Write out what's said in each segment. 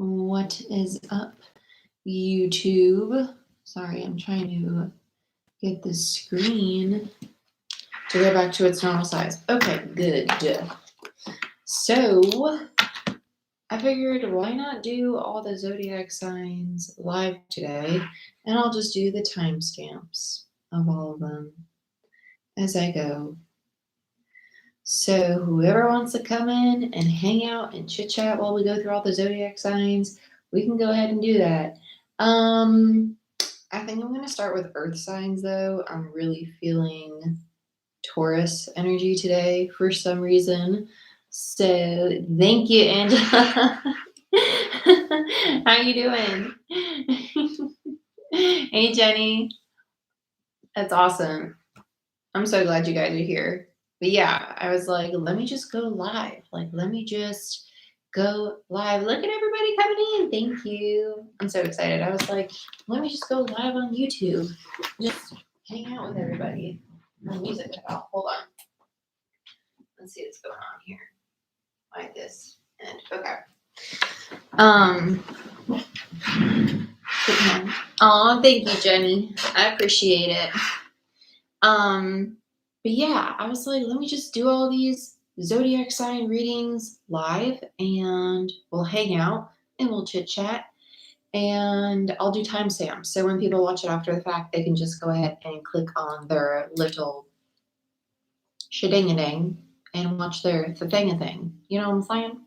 What is up, YouTube? Sorry, I'm trying to get the screen to go back to its normal size. Okay, good. So, I figured why not do all the zodiac signs live today, and I'll just do the timestamps of all of them as I go. So whoever wants to come in and hang out and chit chat while we go through all the zodiac signs, we can go ahead and do that. I think I'm going to start with earth signs though. I'm really feeling Taurus energy today for some reason. So thank you, Angela. How you doing? Hey, Jenny. That's awesome. I'm so glad you guys are here. But yeah, I was like, let me just go live. Let me just go live. Look at everybody coming in. Thank you. I'm so excited. I was like, let me just go live on YouTube. Just hang out with everybody. My music cut out. Hold on. Let's see what's going on here. Like this. And okay. Oh, thank you, Jenny. I appreciate it. But yeah, I was like, let me just do all these zodiac sign readings live and we'll hang out and we'll chit chat and I'll do timestamps. So when people watch it after the fact, they can just go ahead and click on their little shading-a-ding and watch their thing. You know what I'm saying?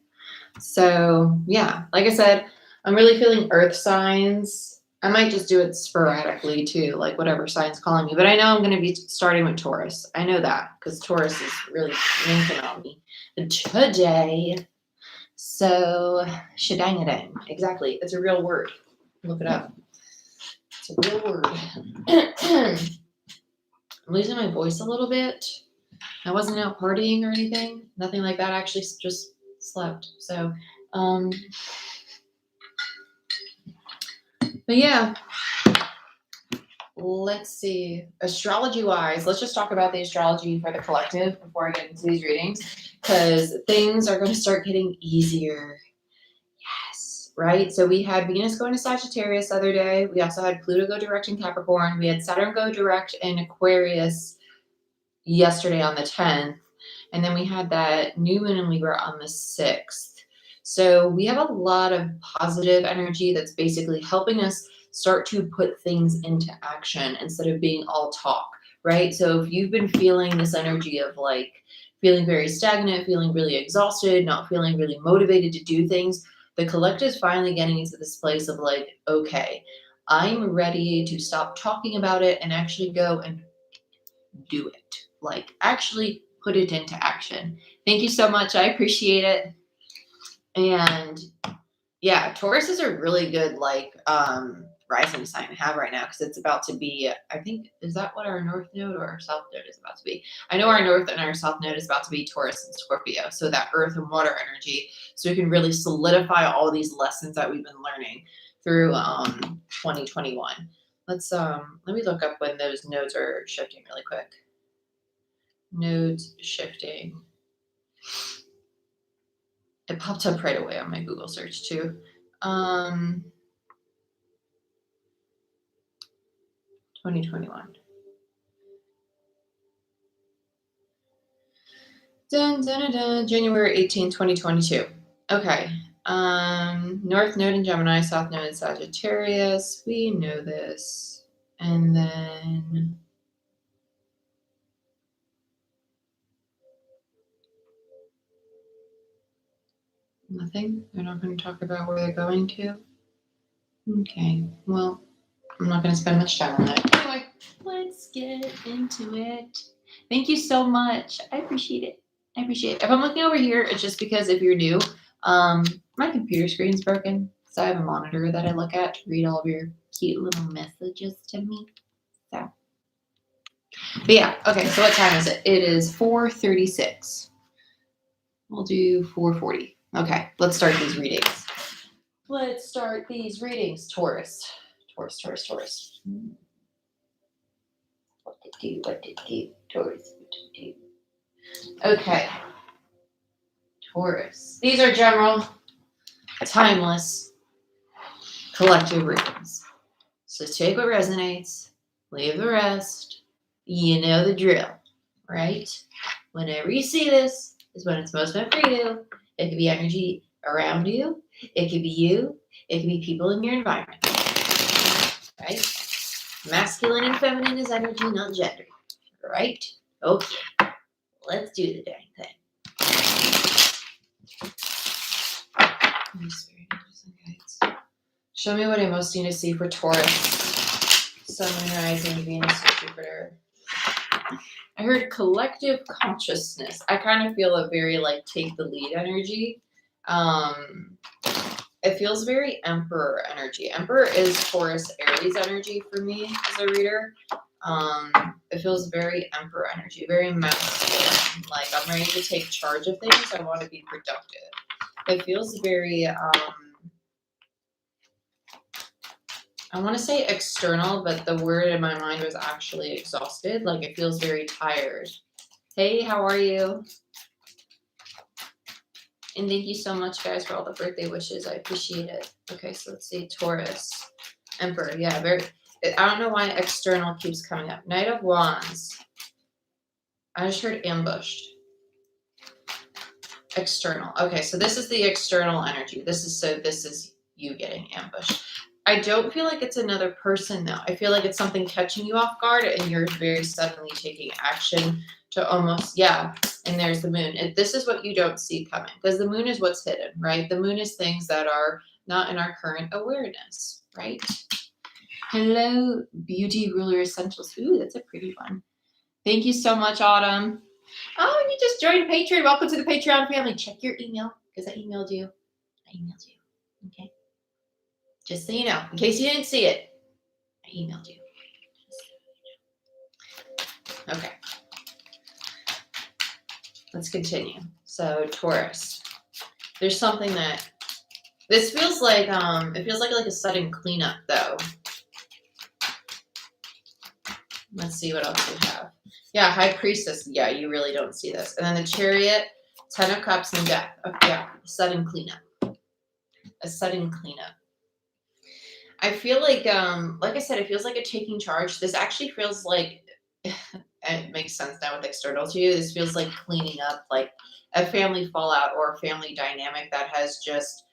So yeah, like I said, I'm really feeling earth signs. I might just do it sporadically too, like whatever sign's calling me. But I know I'm going to be starting with Taurus. I know that because Taurus is really winking on me today. So, shadang-a-dang. Exactly. It's a real word. Look it up. It's a real word. I'm losing my voice a little bit. I wasn't out partying or anything. Nothing like that. I actually just slept. So, but yeah, let's see. Astrology wise, let's just talk about the astrology for the collective before I get into these readings because things are going to start getting easier. Yes, right? So we had Venus going to Sagittarius the other day. We also had Pluto go direct in Capricorn. We had Saturn go direct in Aquarius yesterday on the 10th. And then we had that new moon in Libra on the 6th. So we have a lot of positive energy that's basically helping us start to put things into action instead of being all talk, right? So if you've been feeling this energy of like feeling very stagnant, feeling really exhausted, not feeling really motivated to do things, the collective is finally getting into this place of like, okay, I'm ready to stop talking about it and actually go and do it. Like actually put it into action. Thank you so much. I appreciate it. And yeah, Taurus is a really good like rising sign to have right now because it's about to be, I think, is that what our north node or our south node is about to be? I know our north and our south node is about to be Taurus and Scorpio. So that earth and water energy. So we can really solidify all these lessons that we've been learning through 2021. Let me look up when those nodes are shifting really quick. Nodes shifting. It popped up right away on my Google search too. 2021. January 18, 2022. Okay. North node in Gemini, South node in Sagittarius. We know this. And then nothing. They're not going to talk about where they're going to. Okay. Well, I'm not going to spend much time on that. Anyway, let's get into it. Thank you so much. I appreciate it. If I'm looking over here, it's just because if you're new, my computer screen's broken. So I have a monitor that I look at to read all of your cute little messages to me. So, but yeah, okay, so what time is it? It is 4:36. We'll do 4:40. Okay, let's start these readings. Taurus. Taurus. What to do, Taurus, what to do. Okay. Taurus. These are general, timeless collective readings. So take what resonates, leave the rest. You know the drill, right? Whenever you see this is when it's most meant for you. It could be energy around you. It could be you. It could be people in your environment, right? Masculine and feminine is energy, not gender, right? Okay, let's do the dang thing. Show me what I most need to see for Taurus. Sun, Moon, Rising, Venus, and Jupiter. I heard collective consciousness. I kind of feel a very like take the lead energy. It feels very Emperor energy. Emperor is Taurus Aries energy for me as a reader. It feels very Emperor energy, very masculine. Like I'm ready to take charge of things. I want to be productive. It feels very I want to say external, but the word in my mind was actually exhausted. Like it feels very tired. Hey, how are you? And thank you so much, guys, for all the birthday wishes. I appreciate it. Okay, so let's see. Taurus. Emperor. Yeah, very. I don't know why external keeps coming up. Knight of Wands. I just heard ambushed. External. Okay, so this is the external energy. This is you getting ambushed. I don't feel like it's another person, though. I feel like it's something catching you off guard, and you're very suddenly taking action to almost, yeah, and there's the moon. And this is what you don't see coming, because the moon is what's hidden, right? The moon is things that are not in our current awareness, right? Hello, Beauty Ruler Essentials. Ooh, that's a pretty one. Thank you so much, Autumn. Oh, you just joined Patreon. Welcome to the Patreon family. Check your email, because I emailed you. Okay? Just so you know, in case you didn't see it, I emailed you. Okay. Let's continue. So Taurus. There's something that this feels like it feels like a sudden cleanup though. Let's see what else we have. Yeah, High Priestess. Yeah, you really don't see this. And then the Chariot, 10 of Cups, and Death. Okay, yeah, sudden cleanup. A sudden cleanup. I feel like I said, it feels like a taking charge. This actually feels like it makes sense now with external to you. This feels like cleaning up, like a family fallout or a family dynamic that has just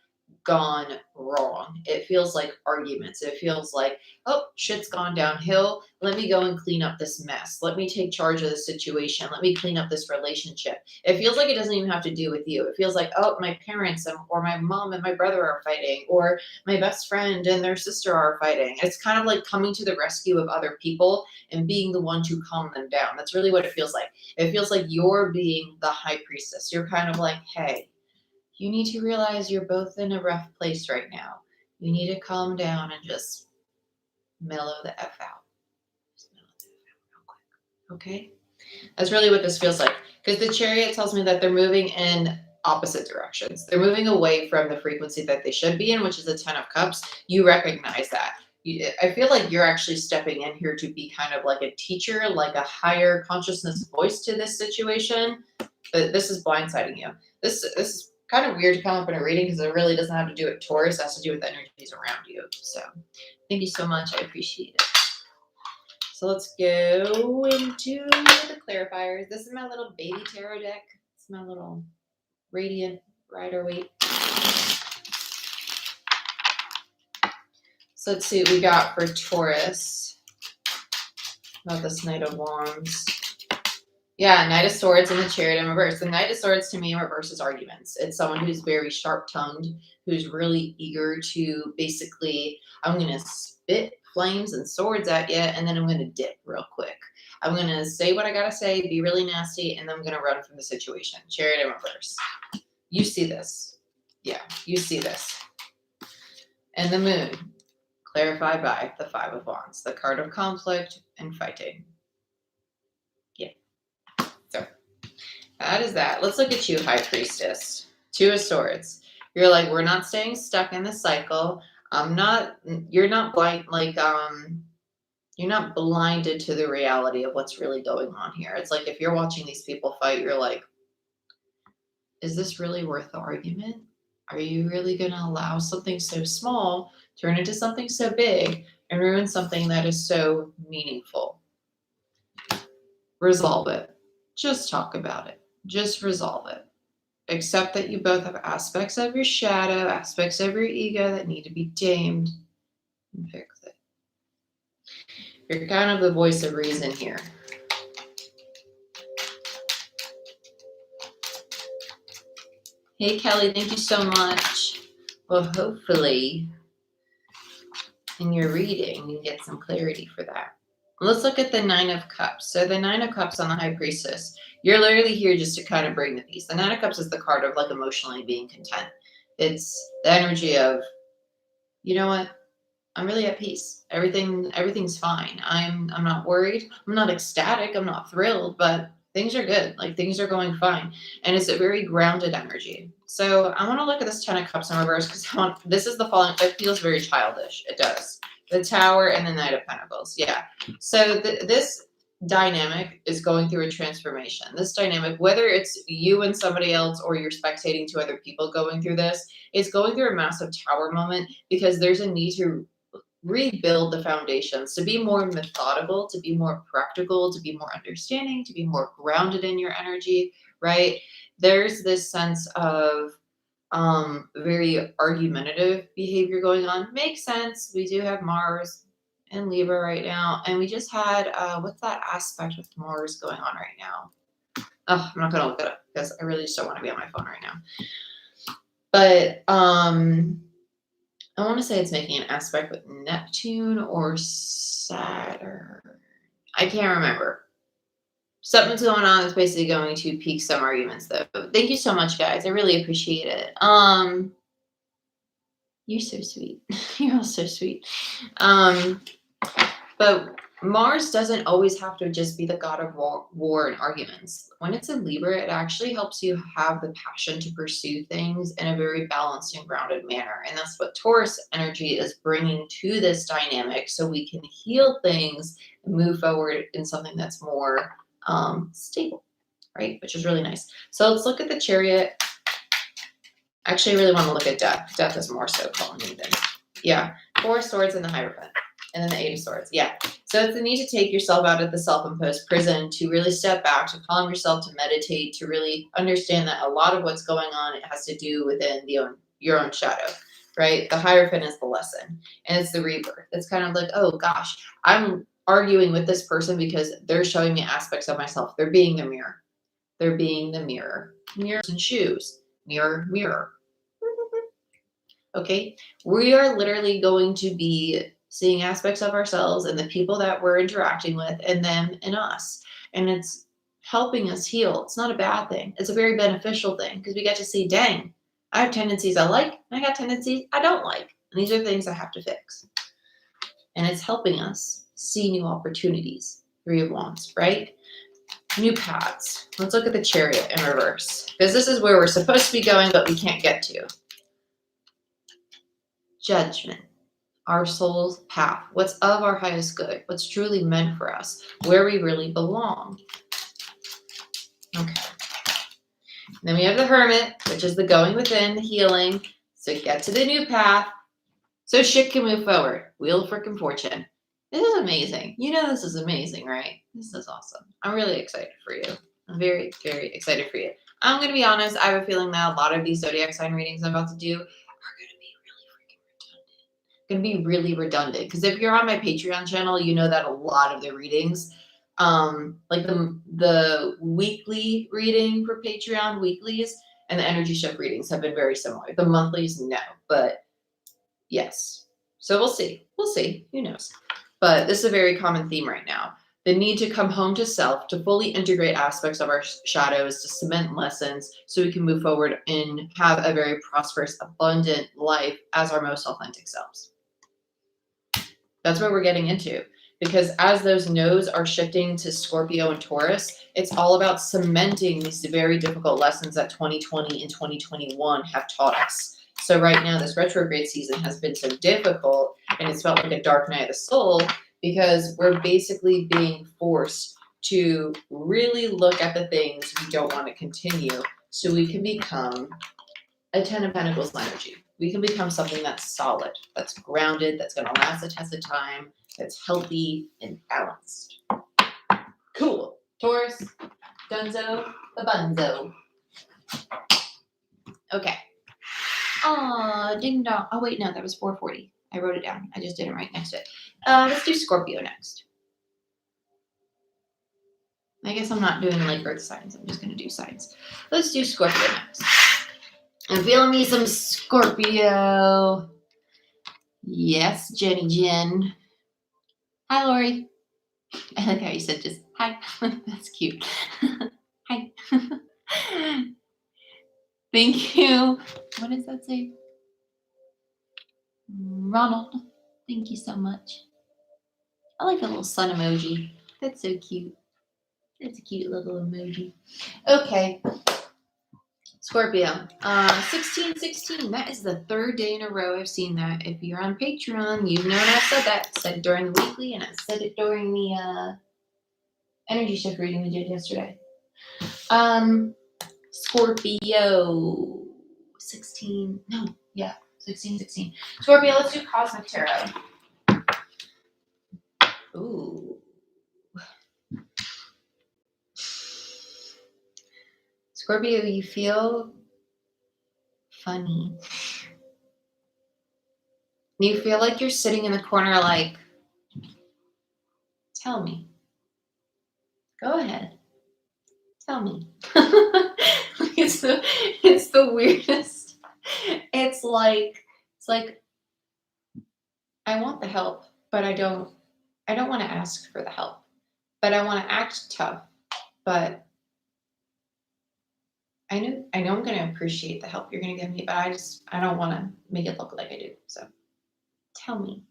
gone wrong. It feels like arguments. It feels like, oh, shit's gone downhill. Let me go and clean up this mess. Let me take charge of the situation. Let me clean up this relationship. It feels like it doesn't even have to do with you. It feels like, oh, my parents or my mom and my brother are fighting, or my best friend and their sister are fighting. It's kind of like coming to the rescue of other people and being the one to calm them down. That's really what it feels like. It feels like you're being the High Priestess. You're kind of like, hey, you need to realize you're both in a rough place right now. You need to calm down and just mellow the F out. Just mellow the F out real quick. Okay? That's really what this feels like. Because the Chariot tells me that they're moving in opposite directions. They're moving away from the frequency that they should be in, which is the 10 of Cups. You recognize that. I feel like you're actually stepping in here to be kind of like a teacher, like a higher consciousness voice to this situation. But this is blindsiding you. This is kind of weird to come up in a reading because it really doesn't have to do with Taurus. It has to do with energies around you. So thank you so much. I appreciate it. So let's go into the clarifiers. This is my little baby tarot deck. It's my little radiant Rider-Waite. So let's see what we got for Taurus. About this Knight of Wands. Yeah, Knight of Swords and the Chariot in reverse. The Knight of Swords to me in reverse is arguments. It's someone who's very sharp-tongued, who's really eager to basically, I'm going to spit flames and swords at you, and then I'm going to dip real quick. I'm going to say what I got to say, be really nasty, and then I'm going to run from the situation. Chariot in reverse. You see this. Yeah, you see this. And the Moon, clarified by the Five of Wands, the card of conflict and fighting. Yeah. So that is that. Let's look at you, High Priestess. Two of Swords. You're like, we're not staying stuck in the cycle. You're not blind, like, you're not blinded to the reality of what's really going on here. It's like if you're watching these people fight, you're like, is this really worth the argument? Are you really going to allow something so small turn into something so big and ruin something that is so meaningful? Resolve it. Just talk about it. Just resolve it. Accept that you both have aspects of your shadow, aspects of your ego that need to be tamed, and fix it. You're kind of the voice of reason here. Hey, Kelly, thank you so much. Well, hopefully in your reading, you get some clarity for that. Let's look at the Nine of Cups. So the Nine of Cups on the High Priestess, you're literally here just to kind of bring the peace. The Nine of Cups is the card of like emotionally being content. It's the energy of, you know what? I'm really at peace. Everything's fine. I'm not worried. I'm not ecstatic. I'm not thrilled, but things are good. Like things are going fine. And it's a very grounded energy. So I want to look at this Ten of Cups in reverse because this is the following. It feels very childish. It does. The Tower and the Knight of Pentacles. Yeah. So this dynamic is going through a transformation. This dynamic, whether it's you and somebody else or you're spectating to other people going through this, is going through a massive tower moment because there's a need to rebuild the foundations, to be more methodical, to be more practical, to be more understanding, to be more grounded in your energy, right? There's this sense of very argumentative behavior going on. Makes sense. We do have Mars and Libra right now, and we just had what's that aspect with Mars going on right now? Oh, I'm not gonna look it up because I really just don't want to be on my phone right now. But I want to say it's making an aspect with Neptune or Saturn. I can't remember. Something's going on that's basically going to pique some arguments, though. Thank you so much, guys. I really appreciate it. You're so sweet. You're all so sweet. But Mars doesn't always have to just be the god of war and arguments. When it's in Libra, it actually helps you have the passion to pursue things in a very balanced and grounded manner. And that's what Taurus energy is bringing to this dynamic so we can heal things and move forward in something that's more stable, right? Which is really nice. So let's look at the Chariot. Actually, I really want to look at Death. Death is more so calling me than, yeah. Four of Swords and the Hierophant. And then the Eight of Swords. Yeah. So it's the need to take yourself out of the self-imposed prison, to really step back, to calm yourself, to meditate, to really understand that a lot of what's going on, it has to do within your own shadow, right? The Hierophant is the lesson. And it's the rebirth. It's kind of like, oh gosh, I'm arguing with this person because they're showing me aspects of myself. They're being the mirror. They're being the mirror. Mirrors and shoes. Mirror, mirror. Okay. We are literally going to be seeing aspects of ourselves and the people that we're interacting with and them and us. And it's helping us heal. It's not a bad thing. It's a very beneficial thing because we get to see, dang, I have tendencies I like, and I got tendencies I don't like. And these are things I have to fix. And it's helping us see new opportunities. Three of Wands, right? New paths. Let's look at the Chariot in reverse because this is where we're supposed to be going, but we can't get to. Judgment. Our soul's path, what's of our highest good, what's truly meant for us, where we really belong. Okay. And then we have the Hermit, which is the going within, the healing, so get to the new path, so shit can move forward. Wheel of frickin' Fortune. This is amazing. You know this is amazing, right? This is awesome. I'm really excited for you. I'm very, very excited for you. I'm going to be honest, I have a feeling that a lot of these zodiac sign readings I'm about to do going to be really redundant because if you're on my Patreon channel, you know that a lot of the readings, like the weekly reading for Patreon weeklies and the energy shift readings have been very similar. The monthlies, no, but yes. So we'll see. Who knows? But this is a very common theme right now. The need to come home to self, to fully integrate aspects of our shadows, to cement lessons so we can move forward and have a very prosperous, abundant life as our most authentic selves. That's what we're getting into because as those nodes are shifting to Scorpio and Taurus, it's all about cementing these very difficult lessons that 2020 and 2021 have taught us. So right now, this retrograde season has been so difficult and it's felt like a dark night of the soul because we're basically being forced to really look at the things we don't want to continue so we can become a 10 of Pentacles energy. We can become something that's solid, that's grounded, that's going to last the test of time, that's healthy and balanced. Cool. Taurus, Dunzo, the Bunzo. Okay. Ding dong. Oh, wait, no, that was 440. I wrote it down. I just didn't write next to it. Let's do Scorpio next. I guess I'm not doing like earth signs. I'm just going to do signs. Let's do Scorpio next. I'm feeling me some Scorpio. Yes, Jenny Jen. Hi, Lori. I like how you said just hi. That's cute. Hi. Thank you. What does that say? Ronald. Thank you so much. I like a little sun emoji. That's so cute. That's a cute little emoji. Okay. Scorpio. 1616. That is the third day in a row I've seen that. If you're on Patreon, you've known I've said that. I said it during the weekly, and I said it during the energy shift reading we did yesterday. Scorpio. 16. No, yeah. 1616. Scorpio, let's do Cosmic Tarot. Ooh. Scorpio, you feel funny. You feel like you're sitting in the corner like, tell me. Go ahead. Tell me. It's the weirdest. It's like I want the help, but I don't want to ask for the help. But I want to act tough. But I know I'm going to appreciate the help you're going to give me, but I don't want to make it look like I do. So tell me.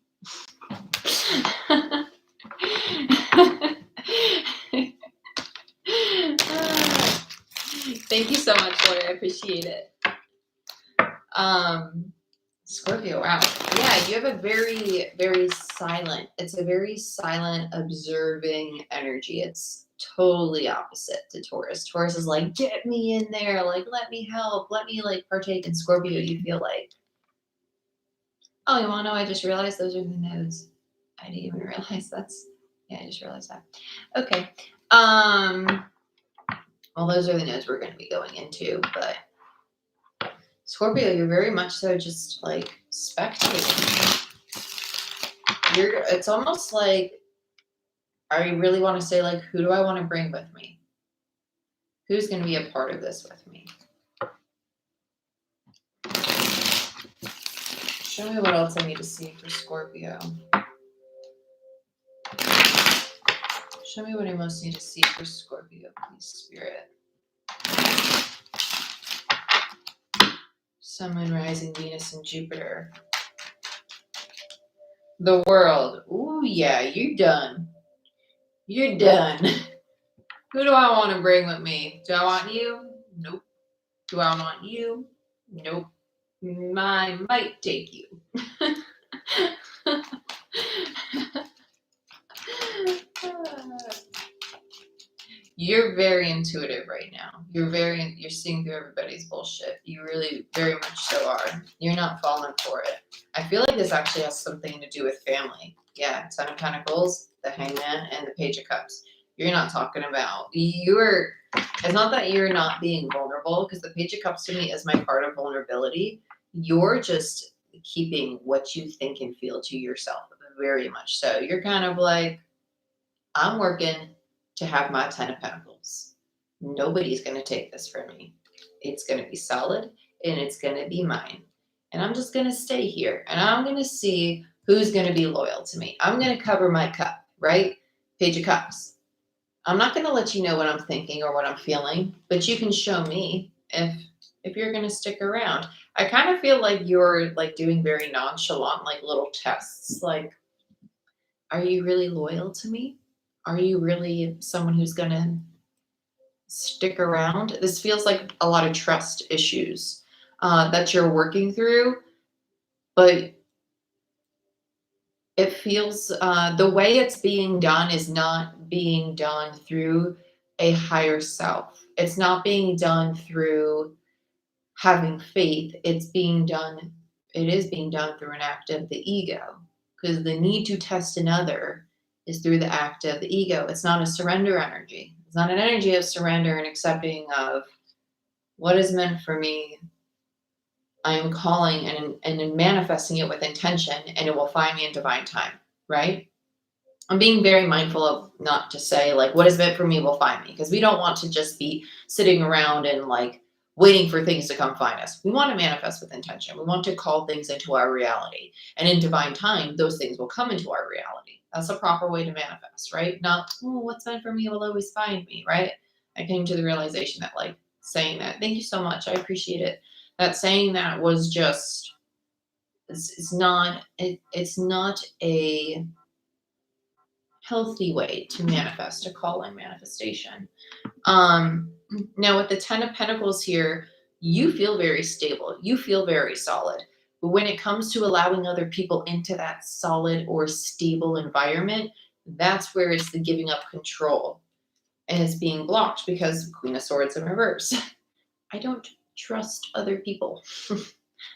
Thank you so much, Lori. I appreciate it. Scorpio, wow. Yeah, you have a very, very silent, it's a very silent, observing energy. It's totally opposite to Taurus. Taurus is like, get me in there, like, let me help, let me like partake. In Scorpio, you feel like, oh, you want to know, I just realized those are the nodes. I didn't even realize yeah, I just realized that. Okay. Well, those are the nodes we're going to be going into, but Scorpio, you're very much so just like spectating. It's almost like, I really want to say like, who do I want to bring with me? Who's going to be a part of this with me? Show me what else I need to see for Scorpio. Show me what I most need to see for Scorpio, please, Spirit. Sun, Moon, Rising, Venus, and Jupiter. The world. Ooh, yeah, you're done. You're done. Who do I want to bring with me? Do I want you? Nope. Do I want you? Nope. I might take you. You're very intuitive right now. You're seeing through everybody's bullshit. You really very much so are. You're not falling for it. I feel like this actually has something to do with family. Yeah, Ten of Pentacles, the Hangman, and the Page of Cups. You're not talking about, it's not that you're not being vulnerable, because the Page of Cups to me is my card of vulnerability. You're just keeping what you think and feel to yourself, very much so. You're kind of like, I'm working to have my Ten of Pentacles. Nobody's going to take this from me. It's going to be solid, and it's going to be mine. And I'm just going to stay here, and I'm going to see who's going to be loyal to me. I'm going to cover my cup, right? Page of Cups. I'm not going to let you know what I'm thinking or what I'm feeling, but you can show me if you're going to stick around. I kind of feel like you're like doing very nonchalant, like little tests. Like, are you really loyal to me? Are you really someone who's going to stick around? This feels like a lot of trust issues that you're working through, but it feels the way it's being done is not being done through a higher self. It's not being done through having faith, it is being done through an act of the ego, because the need to test another is through the act of the ego. It's not a surrender energy. It's not an energy of surrender and accepting of what is meant for me. I am calling and manifesting it with intention, and it will find me in divine time, right? I'm being very mindful of not to say like what is meant for me will find me, because we don't want to just be sitting around and like waiting for things to come find us. We want to manifest with intention. We want to call things into our reality, and in divine time, those things will come into our reality. That's a proper way to manifest, right? Not, oh, what's meant for me will always find me, right? I came to the realization that like saying that, thank you so much, I appreciate it. That saying that was just, it's not a healthy way to manifest, a calling manifestation. Now with the 10 of Pentacles here, you feel very stable. You feel very solid. But when it comes to allowing other people into that solid or stable environment, that's where it's the giving up control. And it's being blocked because Queen of Swords in reverse. I don't trust other people. I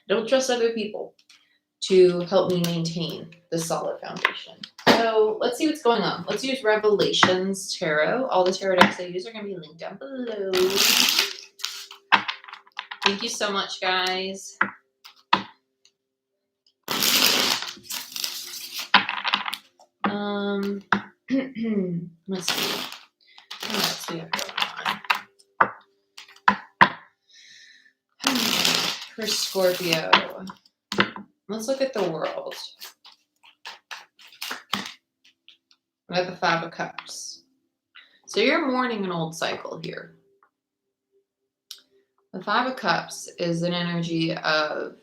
don't trust other people to help me maintain the solid foundation. So let's see what's going on. Let's use Revelations Tarot. All the tarot decks I use are going to be linked down below. Thank you so much, guys. Let's see. What else we have going on? For Scorpio, let's look at the world. We have the Five of Cups. So you're mourning an old cycle here. The Five of Cups is an energy of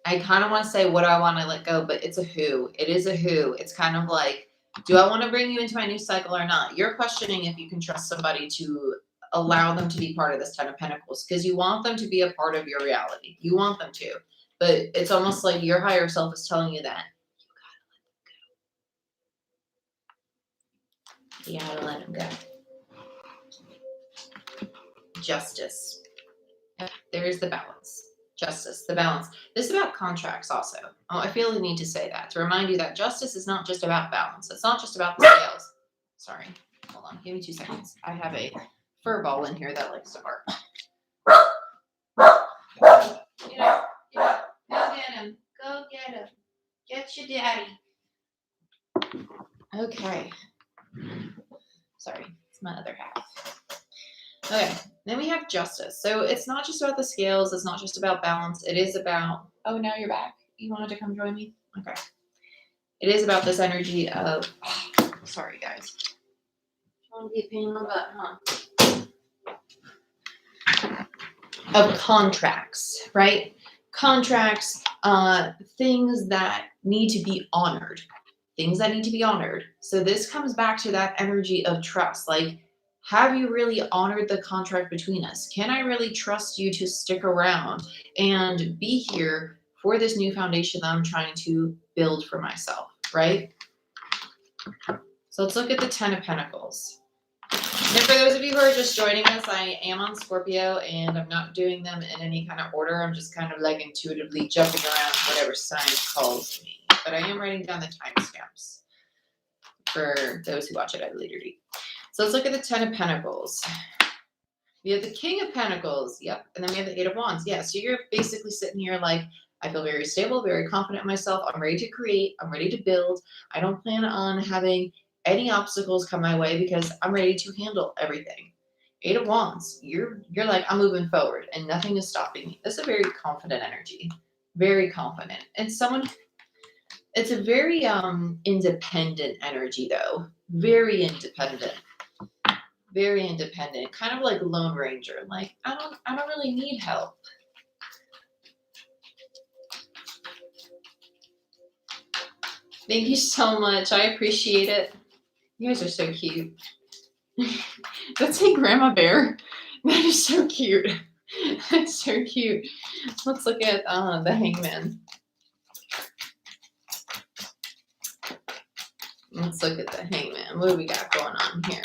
I kind of want to say what do I want to let go, but it's a who. It is a who. It's kind of like, do I want to bring you into my new cycle or not? You're questioning if you can trust somebody to allow them to be part of this 10 of Pentacles, because you want them to be a part of your reality. You want them to. But it's almost like your higher self is telling you that. You gotta let them go. Justice. Yep, there is the balance. Justice, the balance. This is about contracts also. Oh, I feel the need to say that, to remind you that justice is not just about balance. It's not just about the scales. Sorry. Hold on. Give me 2 seconds. I have a fur ball in here that likes to bark. Go get him. Go get him. Get your daddy. Okay. Sorry. It's my other half. Okay, then we have justice. So it's not just about the scales. It's not just about balance. It is about, oh, now you're back. You wanted to come join me? Okay. It is about this energy of, sorry, guys. Want to be a pain in the butt, huh? Of contracts, right? Contracts, things that need to be honored. Things that need to be honored. So this comes back to that energy of trust. Like, have you really honored the contract between us? Can I really trust you to stick around and be here for this new foundation that I'm trying to build for myself, right? So let's look at the 10 of Pentacles. And for those of you who are just joining us, I am on Scorpio and I'm not doing them in any kind of order. I'm just kind of like intuitively jumping around whatever sign calls me. But I am writing down the timestamps for those who watch it at a later date. So let's look at the 10 of Pentacles. We have the King of Pentacles. Yep. And then we have the 8 of Wands. Yeah. So you're basically sitting here like, I feel very stable, very confident in myself. I'm ready to create. I'm ready to build. I don't plan on having any obstacles come my way because I'm ready to handle everything. 8 of Wands. You're like, I'm moving forward and nothing is stopping me. That's a very confident energy. Very confident. And it's a very independent energy though. Very independent. Very independent, kind of like Lone Ranger. Like, I don't really need help. Thank you so much. I appreciate it. You guys are so cute. That's a Grandma Bear. That is so cute. That's so cute. Let's look at the Hangman. Let's look at the Hangman. What do we got going on here?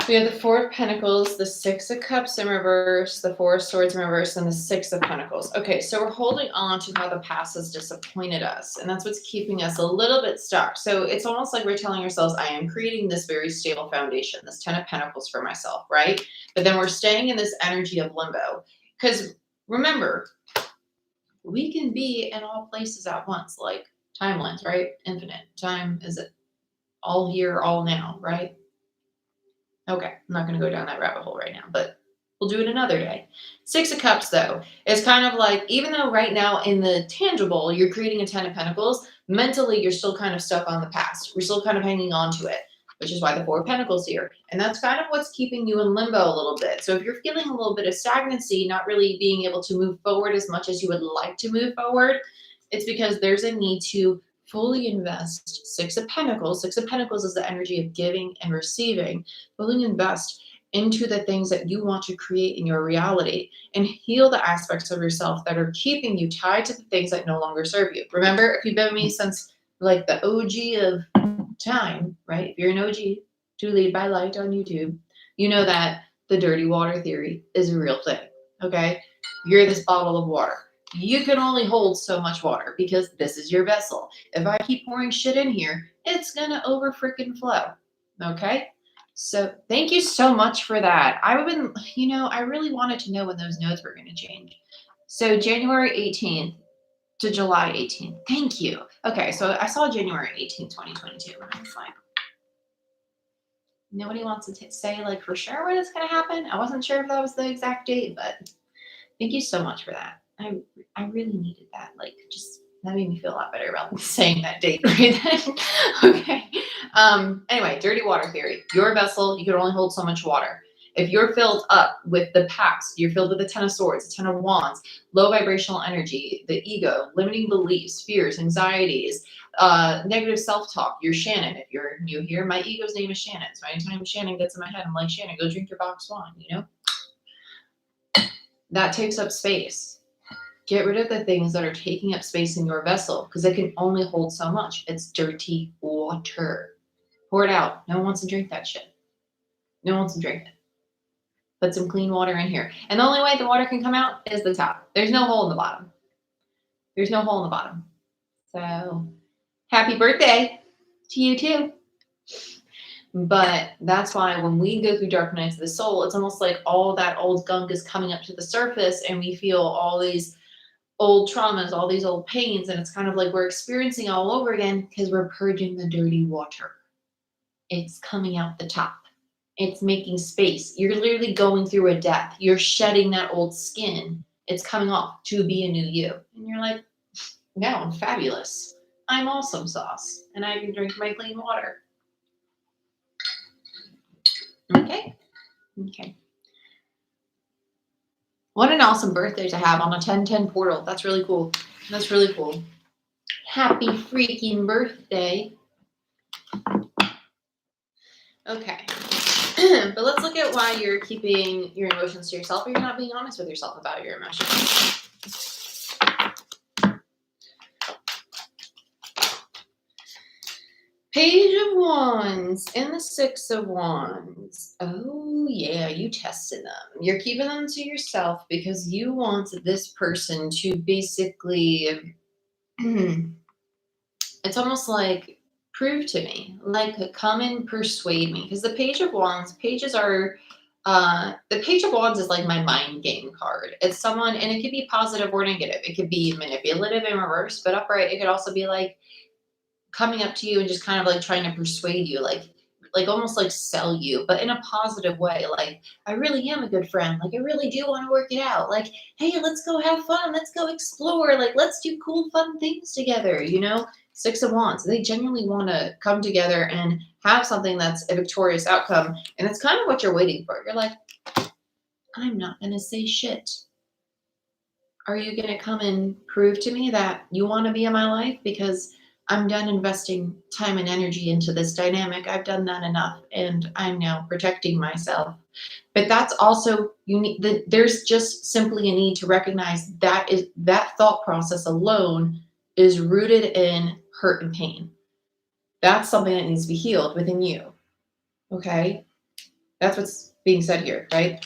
We have the Four of Pentacles, the Six of Cups in reverse, the Four of Swords in reverse, and the Six of Pentacles. Okay, so we're holding on to how the past has disappointed us, and that's what's keeping us a little bit stuck. So it's almost like we're telling ourselves, I am creating this very stable foundation, this Ten of Pentacles for myself, right? But then we're staying in this energy of limbo. Because remember, we can be in all places at once, like timelines, right? Infinite. Time is all here, all now, right? Okay, I'm not going to go down that rabbit hole right now, but we'll do it another day. Six of Cups, though, is kind of like, even though right now in the tangible, you're creating a Ten of Pentacles, mentally, you're still kind of stuck on the past. We're still kind of hanging on to it, which is why the Four of Pentacles here. And that's kind of what's keeping you in limbo a little bit. So if you're feeling a little bit of stagnancy, not really being able to move forward as much as you would like to move forward, it's because there's a need to fully invest. Six of Pentacles. Six of Pentacles is the energy of giving and receiving. Fully invest into the things that you want to create in your reality and heal the aspects of yourself that are keeping you tied to the things that no longer serve you. Remember, if you've been with me since like the OG of time, right? If you're an OG to Lead by Light on YouTube, you know that the dirty water theory is a real thing, okay? You're this bottle of water. You can only hold so much water because this is your vessel. If I keep pouring shit in here, it's gonna over freaking flow. Okay? So thank you so much for that. I've been, I really wanted to know when those nodes were gonna change. So January 18th to July 18th. Thank you. Okay, so I saw January 18th, 2022, and I was like, nobody wants to say like for sure when it's gonna happen. I wasn't sure if that was the exact date, but thank you so much for that. I really needed that. Like, just that made me feel a lot better about saying that date right then. Okay. Anyway, dirty water theory. Your vessel, you can only hold so much water. If you're filled up with the past, you're filled with the Ten of Swords, the Ten of Wands, low vibrational energy, the ego, limiting beliefs, fears, anxieties, negative self-talk. You're Shannon. If you're new here, my ego's name is Shannon. So anytime Shannon gets in my head, I'm like, Shannon, go drink your box wine, That takes up space. Get rid of the things that are taking up space in your vessel because it can only hold so much. It's dirty water. Pour it out. No one wants to drink that shit. No one wants to drink it. Put some clean water in here. And the only way the water can come out is the top. There's no hole in the bottom. There's no hole in the bottom. So happy birthday to you too. But that's why when we go through dark nights of the soul, it's almost like all that old gunk is coming up to the surface and we feel all these old traumas, all these old pains, and it's kind of like we're experiencing all over again because we're purging the dirty water. It's coming out the top. It's making space. You're literally going through a death. You're shedding that old skin. It's coming off to be a new you. And you're like, no, I'm fabulous. I'm awesome sauce. And I can drink my clean water. Okay. What an awesome birthday to have on a 1010 portal. That's really cool. That's really cool. Happy freaking birthday. Okay. But let's look at why you're keeping your emotions to yourself or you're not being honest with yourself about your emotions. Page of Wands and the Six of Wands. Oh, yeah, you tested them. You're keeping them to yourself because you want this person to basically, it's almost like, prove to me, like come and persuade me. Because the Page of Wands, the Page of Wands is like my mind game card. It's someone, and it could be positive or negative. It could be manipulative in reverse, but upright. It could also be like, coming up to you and just kind of like trying to persuade you, like almost like sell you, but in a positive way. Like, I really am a good friend. Like, I really do want to work it out. Like, hey, let's go have fun. Let's go explore. Like, let's do cool, fun things together. Six of Wands. They genuinely want to come together and have something that's a victorious outcome. And it's kind of what you're waiting for. You're like, I'm not going to say shit. Are you going to come and prove to me that you want to be in my life? Because I'm done investing time and energy into this dynamic. I've done that enough, and I'm now protecting myself. But that's also there's just simply a need to recognize that thought process alone is rooted in hurt and pain. That's something that needs to be healed within you. Okay? That's what's being said here, right?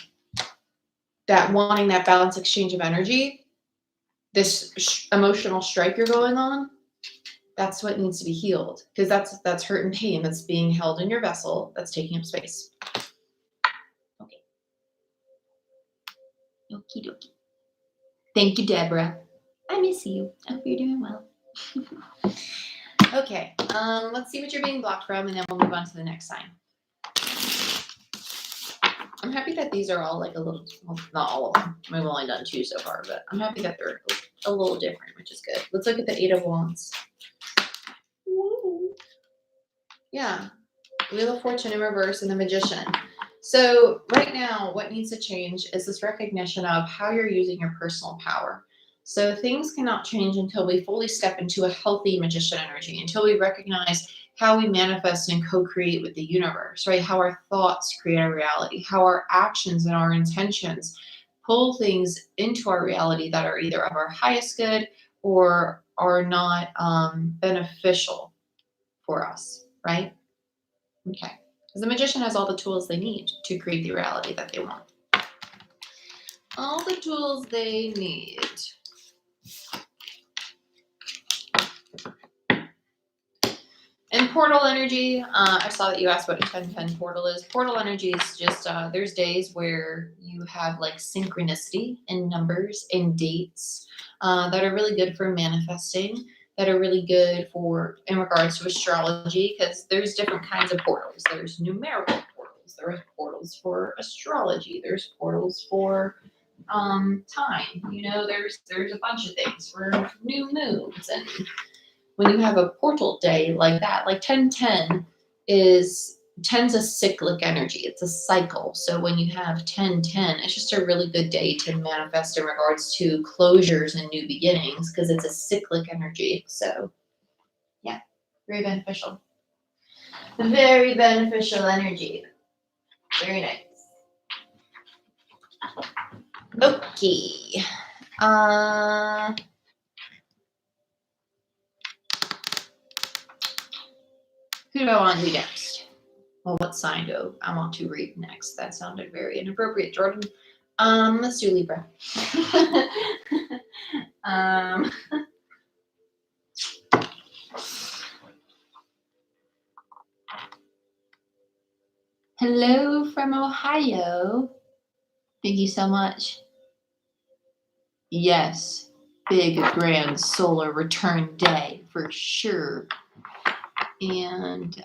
That wanting that balanced exchange of energy, this emotional strike you're going on, that's what needs to be healed, because that's hurt and pain that's being held in your vessel, that's taking up space. Okay. Okie dokie. Thank you, Deborah. I miss you. I hope you're doing well. Okay, let's see what you're being blocked from, and then we'll move on to the next sign. I'm happy that these are all like a little, well, not all of them. We've only done 2 so far, but I'm happy that they're a little different, which is good. Let's look at the 8 of Wands. Woo. Yeah, Wheel of Fortune in reverse and the Magician. So right now, what needs to change is this recognition of how you're using your personal power. So things cannot change until we fully step into a healthy Magician energy, until we recognize how we manifest and co-create with the universe, right? How our thoughts create our reality, how our actions and our intentions pull things into our reality that are either of our highest good or are not beneficial for us, right? Okay. Because the Magician has all the tools they need to create the reality that they want. All the tools they need. And portal energy, I saw that you asked what a 1010 portal is. Portal energy is just, there's days where you have like synchronicity in numbers and dates that are really good for manifesting, that are really good for, in regards to astrology, because there's different kinds of portals. There's numerical portals. There are portals for astrology. There's portals for time. You know, there's a bunch of things for new moons. And when you have a portal day like that, like 1010 is 10's a cyclic energy. It's a cycle. So when you have 1010, it's just a really good day to manifest in regards to closures and new beginnings, because it's a cyclic energy. So yeah, very beneficial. Very beneficial energy. Very nice. Okay. Who do I want to do next? Well, what sign do I want to read next? That sounded very inappropriate, Jordyn. Let's do Libra. Hello from Ohio. Thank you so much. Yes, big grand solar return day for sure. And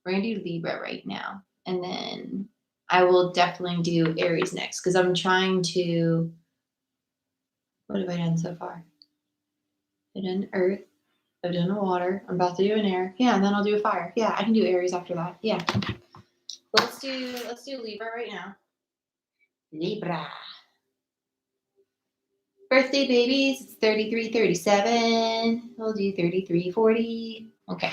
we're gonna do Libra right now, and then I will definitely do Aries next, because I'm trying to. What have I done so far? I've done Earth. I've done a water. I'm about to do an air. Yeah, and then I'll do a fire. Yeah, I can do Aries after that. Yeah. Let's do Libra right now. Libra. Birthday babies, it's 33, 37. We'll do 33, 40. Okay.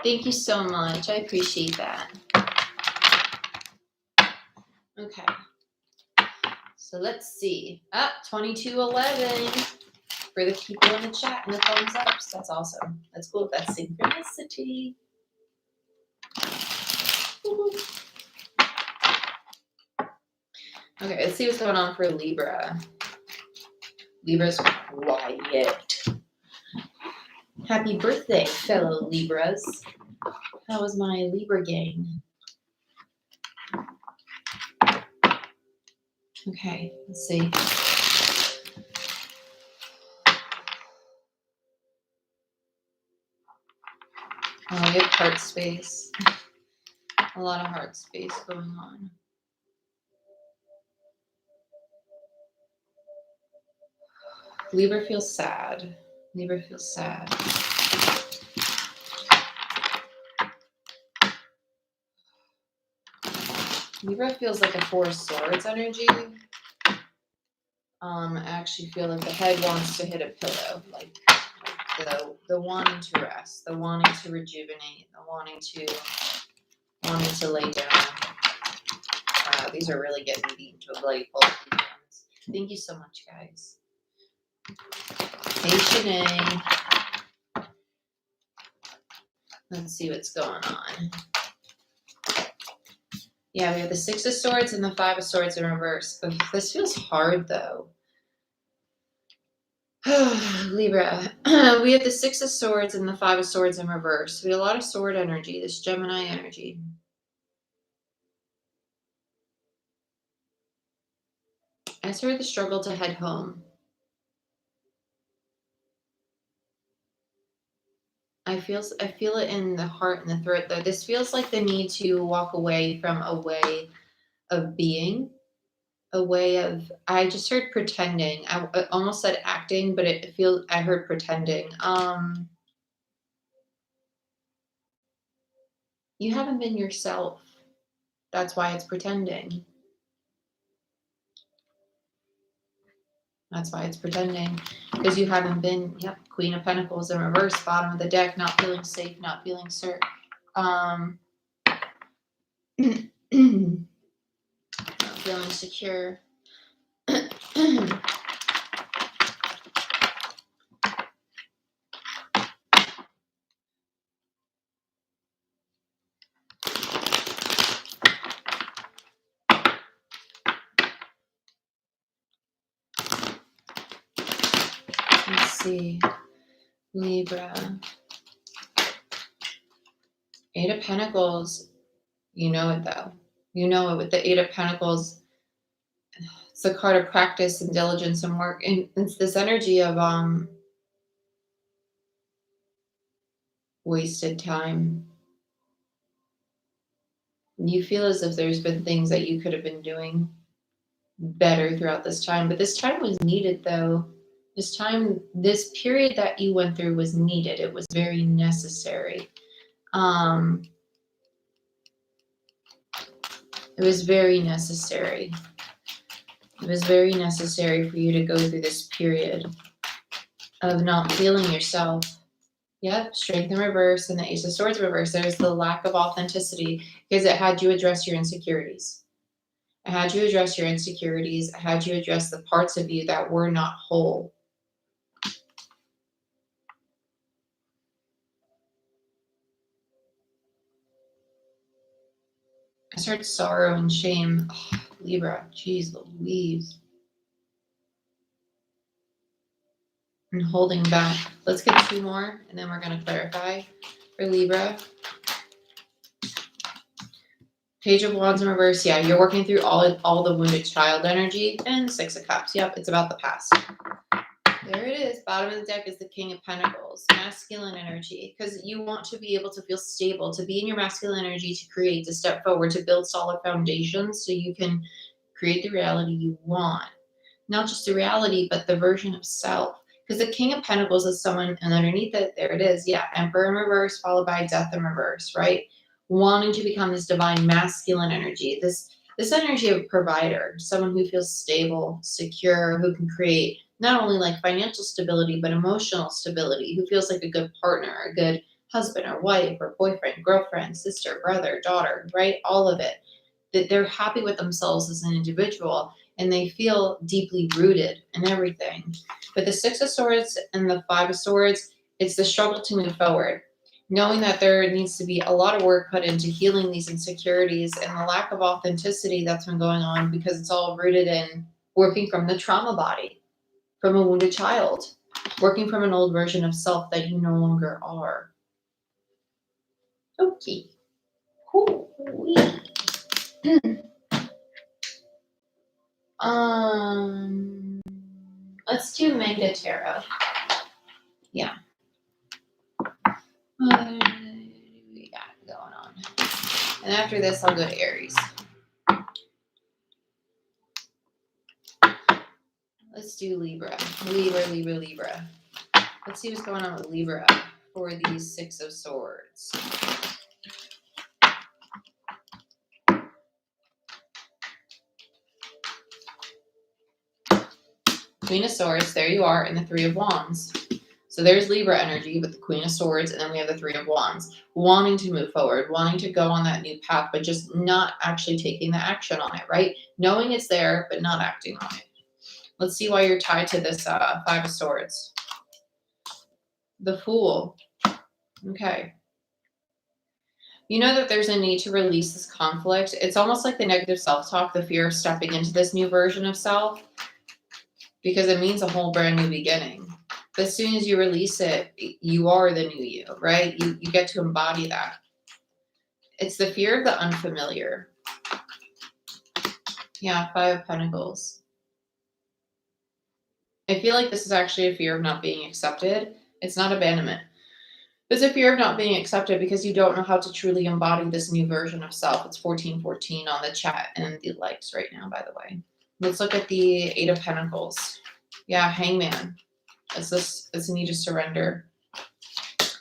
Thank you so much. I appreciate that. Okay. So let's see. 2211 for the people in the chat and the thumbs ups. That's awesome. That's cool. That's synchronicity. Okay, let's see what's going on for Libra. Libra's quiet. Happy birthday, fellow Libras. How was my Libra gang? Okay, let's see. Oh, we have heart space. A lot of heart space going on. Libra feels sad. Libra feels sad. Libra feels like a Four of Swords energy. I actually feel like the head wants to hit a pillow, like the wanting to rest, the wanting to rejuvenate, the wanting to lay down. These are really getting beat into a bloody pulp. Thank you so much, guys. Hey, Shanae. Let's see what's going on. Yeah, we have the Six of Swords and the Five of Swords in reverse. Ugh, this feels hard, though. Libra. We have the Six of Swords and the Five of Swords in reverse. We have a lot of sword energy, this Gemini energy. I just heard the struggle to head home. I feel it in the heart and the throat, though. This feels like the need to walk away from a way of being, a way of, I just heard pretending. I almost said acting, but I heard pretending. You haven't been yourself. That's why it's pretending. That's why it's pretending. Because you haven't been, yep, Queen of Pentacles in reverse, bottom of the deck, not feeling safe, not feeling certain. Not feeling secure. Let's see. Libra. Eight of Pentacles. You know it, though. You know it with the Eight of Pentacles. It's the card of practice and diligence and work. And it's this energy of wasted time. You feel as if there's been things that you could have been doing better throughout this time. But this time was needed, though. This period that you went through was needed. It was very necessary. It was very necessary. It was very necessary for you to go through this period of not feeling yourself. Yep, Strength in reverse and the Ace of Swords reverse. There's the lack of authenticity because it had you address your insecurities. It had you address your insecurities. It had you address the parts of you that were not whole. I started sorrow and shame. Oh, Libra, jeez Louise. And holding back. Let's get two more and then we're going to clarify for Libra. Page of Wands in reverse. Yeah, you're working through all the wounded child energy. And Six of Cups. Yep, it's about the past. There it is. Bottom of the deck is the King of Pentacles. Masculine energy. Because you want to be able to feel stable, to be in your masculine energy, to create, to step forward, to build solid foundations so you can create the reality you want. Not just the reality, but the version of self. Because the King of Pentacles is someone, and underneath it, there it is. Yeah, Emperor in reverse, followed by Death in reverse, right? Wanting to become this divine masculine energy, this energy of a provider, someone who feels stable, secure, who can create not only like financial stability, but emotional stability, who feels like a good partner, a good husband or wife or boyfriend, girlfriend, sister, brother, daughter, right? All of it. That they're happy with themselves as an individual and they feel deeply rooted in everything. But the Six of Swords and the Five of Swords, it's the struggle to move forward. Knowing that there needs to be a lot of work put into healing these insecurities and the lack of authenticity that's been going on because it's all rooted in working from the trauma body, from a wounded child, working from an old version of self that you no longer are. Okay. Hoo-wee. Let's do Manga Tarot. Yeah. What do we got going on? And after this, I'll go to Aries. Let's do Libra. Libra. Let's see what's going on with Libra for these Six of Swords. Queen of Swords, there you are, and the Three of Wands. So there's Libra energy with the Queen of Swords, and then we have the Three of Wands. Wanting to move forward, wanting to go on that new path, but just not actually taking the action on it, right? Knowing it's there, but not acting on it. Let's see why you're tied to this Five of Swords. The Fool. Okay. You know that there's a need to release this conflict. It's almost like the negative self-talk, the fear of stepping into this new version of self, because it means a whole brand new beginning. But as soon as you release it, you are the new you, right? You get to embody that. It's the fear of the unfamiliar. Yeah, Five of Pentacles. I feel like this is actually a fear of not being accepted. It's not abandonment. It's a fear of not being accepted because you don't know how to truly embody this new version of self. It's 1414 on the chat and the likes right now, by the way. Let's look at the Eight of Pentacles. Yeah, Hangman. It's a need to surrender.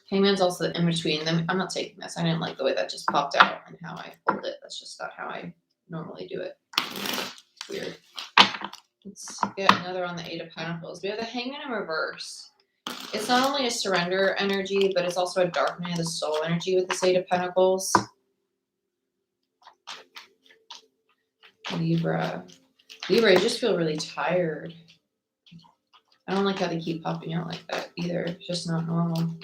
Hangman's also in between them. I'm not taking this. I didn't like the way that just popped out and how I pulled it. That's just not how I normally do it. It's weird. Let's get another on the Eight of Pentacles. We have the Hangman in reverse. It's not only a surrender energy, but it's also a darkening of the soul energy with this Eight of Pentacles. Libra. Libra, you just feel really tired. I don't like how they keep popping out like that either. It's just not normal.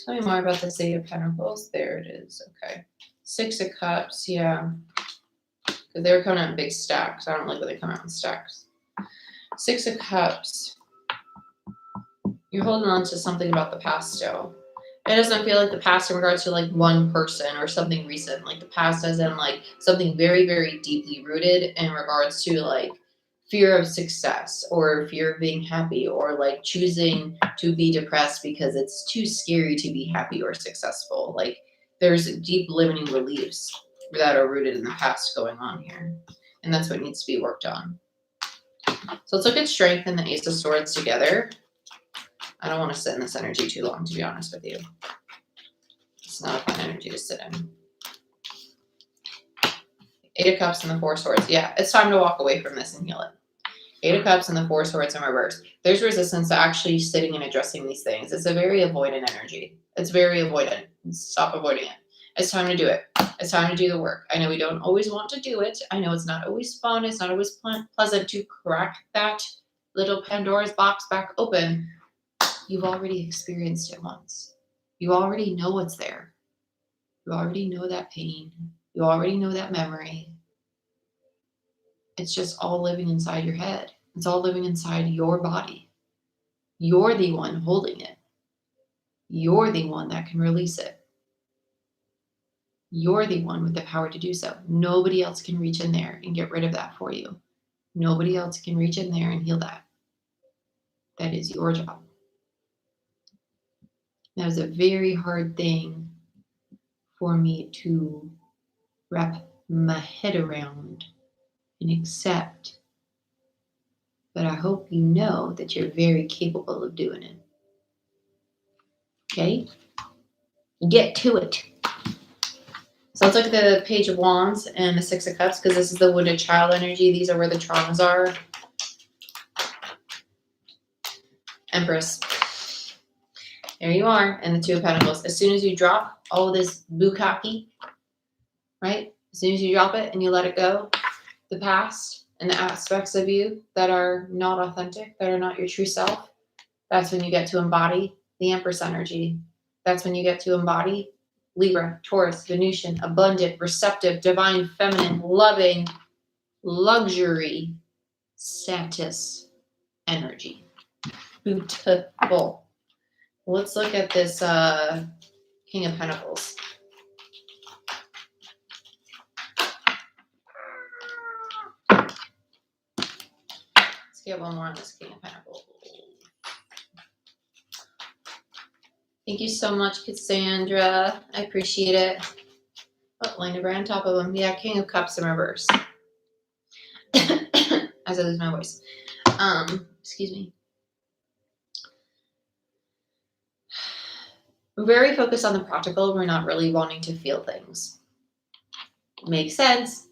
Tell me more about this Eight of Pentacles. There it is. Okay. Six of Cups. Yeah. Because they were coming out in big stacks. I don't like when they come out in stacks. Six of Cups. You're holding on to something about the past still. It doesn't feel like the past in regards to like one person or something recent. Like the past as in like something very, very deeply rooted in regards to like fear of success or fear of being happy or like choosing to be depressed because it's too scary to be happy or successful. Like there's deep limiting beliefs that are rooted in the past going on here. And that's what needs to be worked on. So let's look at Strength and the Ace of Swords together. I don't want to sit in this energy too long, to be honest with you. It's not a fun energy to sit in. Eight of Cups and the Four Swords. Yeah, it's time to walk away from this and heal it. Eight of Cups and the Four Swords in reverse. There's resistance to actually sitting and addressing these things. It's a very avoidant energy. It's very avoidant. Stop avoiding it. It's time to do it. It's time to do the work. I know we don't always want to do it. I know it's not always fun. It's not always pleasant to crack that little Pandora's box back open. You've already experienced it once. You already know what's there. You already know that pain. You already know that memory. It's just all living inside your head. It's all living inside your body. You're the one holding it. You're the one that can release it. You're the one with the power to do so. Nobody else can reach in there and get rid of that for you. Nobody else can reach in there and heal that. That is your job. That was a very hard thing for me to wrap my head around and accept. But I hope you know that you're very capable of doing it. Okay? Get to it. So let's look at the Page of Wands and the Six of Cups because this is the wounded child energy. These are where the traumas are. Empress. There you are. And the Two of Pentacles. As soon as you drop all this bukkake, right? As soon as you drop it and you let it go, the past and the aspects of you that are not authentic, that are not your true self, that's when you get to embody the Empress energy. That's when you get to embody Libra, Taurus, Venusian, abundant, receptive, divine, feminine, loving, luxury, status energy. Beautiful. Let's look at this King of Pentacles. Let's get one more on this King of Pentacles. Thank you so much, Cassandra. I appreciate it. Oh, landed right on top of them. Yeah, King of Cups in reverse. As I lose my voice. Excuse me. We're very focused on the practical. We're not really wanting to feel things. Makes sense.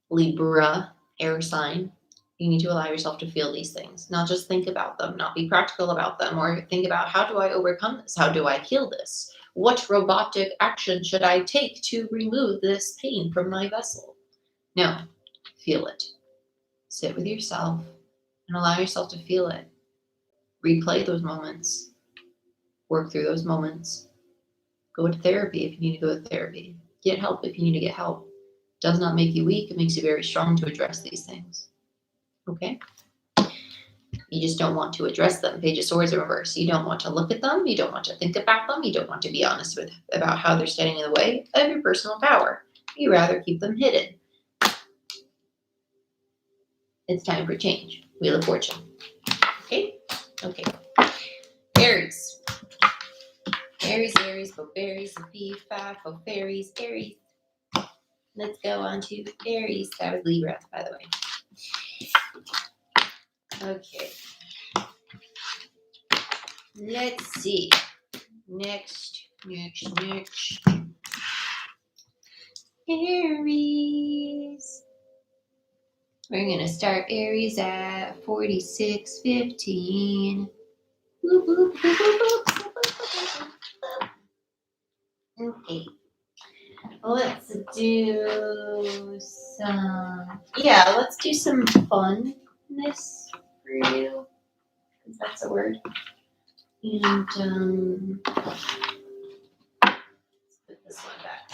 Libra, air sign. You need to allow yourself to feel these things. Not just think about them, not be practical about them, or think about how do I overcome this? How do I heal this? What robotic action should I take to remove this pain from my vessel? No, feel it. Sit with yourself and allow yourself to feel it. Replay those moments. Work through those moments. Go to therapy if you need to go to therapy. Get help if you need to get help. Does not make you weak. It makes you very strong to address these things. Okay? You just don't want to address them. Page of Swords in reverse. You don't want to look at them. You don't want to think about them. You don't want to be honest about how they're standing in the way of your personal power. You rather keep them hidden. It's time for change. Wheel of Fortune. Okay? Okay. Aries. Aries, for berries, and P5 for fairies, Aries. Let's go on to Aries. That was Libra, by the way. Okay. Let's see. Next. Aries. We're going to start Aries at 46:15. Okay. Let's do some funness for you. If that's a word. And let's put this one back.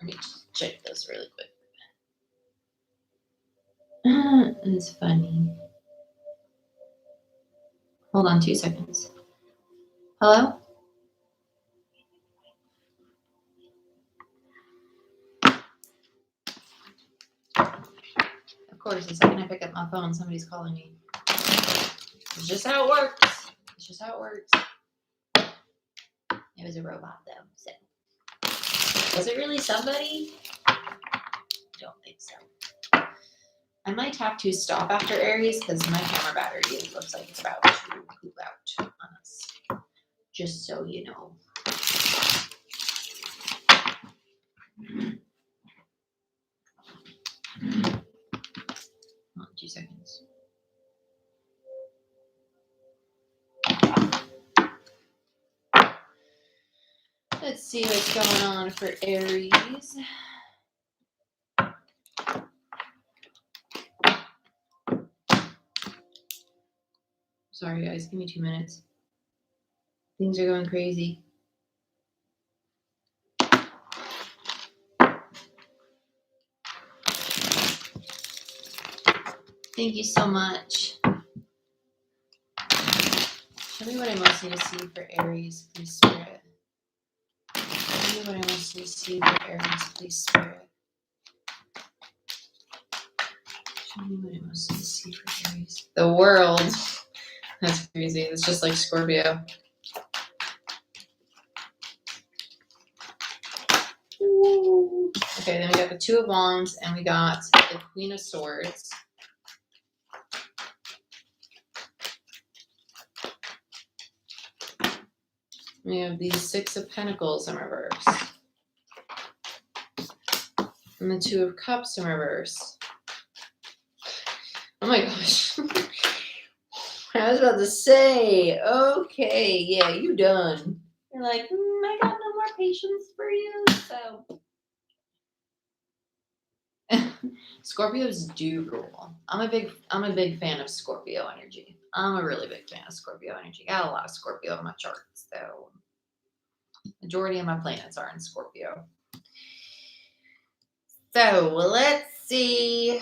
Let me just check this really quick. It's funny. Hold on 2 seconds. Hello? Of course, the second I pick up my phone, somebody's calling me. It's just how it works. It was a robot, though. So, was it really somebody? I don't think so. I might have to stop after Aries because my camera battery looks like it's about to poop out on us. Just so you know. Hold on 2 seconds. Let's see what's going on for Aries. Sorry, guys. Give me 2 minutes. Things are going crazy. Thank you so much. Show me what I most need to see for Aries, please, Spirit. Show me what I most need to see for Aries, please, Spirit. Show me what I most need to see for Aries. The World. That's crazy. It's just like Scorpio. Ooh. Okay, then we got the Two of Wands and we got the Queen of Swords. We have the Six of Pentacles in reverse. And the Two of Cups in reverse. Oh my gosh. I was about to say, okay, yeah, you done. You're like, I got no more patience for you, so. Scorpios do rule. I'm a big fan of Scorpio energy. I'm a really big fan of Scorpio energy. Got a lot of Scorpio in my chart, so majority of my planets are in Scorpio. So let's see.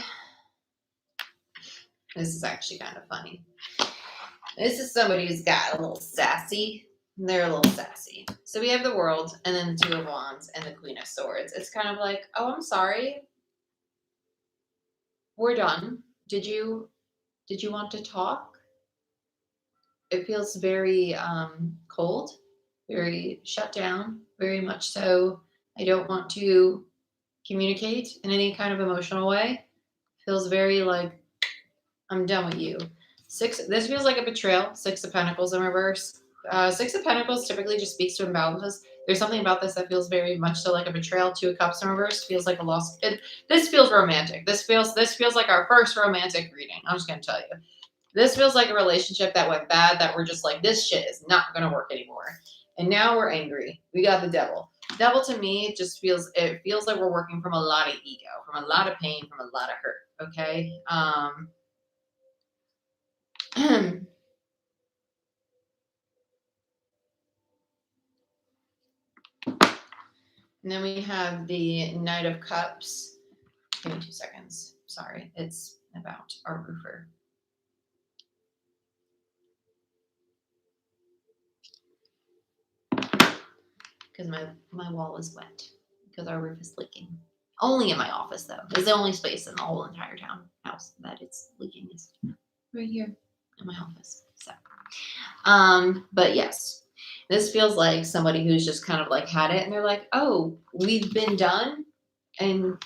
This is actually kind of funny. This is somebody who's got a little sassy. They're a little sassy. So we have the World, and then the Two of Wands, and the Queen of Swords. It's kind of like, oh, I'm sorry. We're done. Did you want to talk? It feels very cold, very shut down, very much so. I don't want to communicate in any kind of emotional way. Feels very like I'm done with you. This feels like a betrayal. Six of Pentacles in reverse. Six of Pentacles typically just speaks to imbalances. There's something about this that feels very much so like a betrayal. Two of Cups in reverse feels like a loss. This feels romantic. This feels like our first romantic reading. I'm just gonna tell you. This feels like a relationship that went bad, that we're just like, this shit is not gonna work anymore. And now we're angry. We got the Devil. Devil to me just feels like we're working from a lot of ego, from a lot of pain, from a lot of hurt. Okay. And then we have the Knight of Cups. Give me 2 seconds. Sorry, it's about our roofer. Because my wall is wet because our roof is leaking. Only in my office, though. It's the only space in the whole entire house that it's leaking is right here in my office. So, but yes, this feels like somebody who's just kind of like had it, and they're like, "Oh, we've been done, and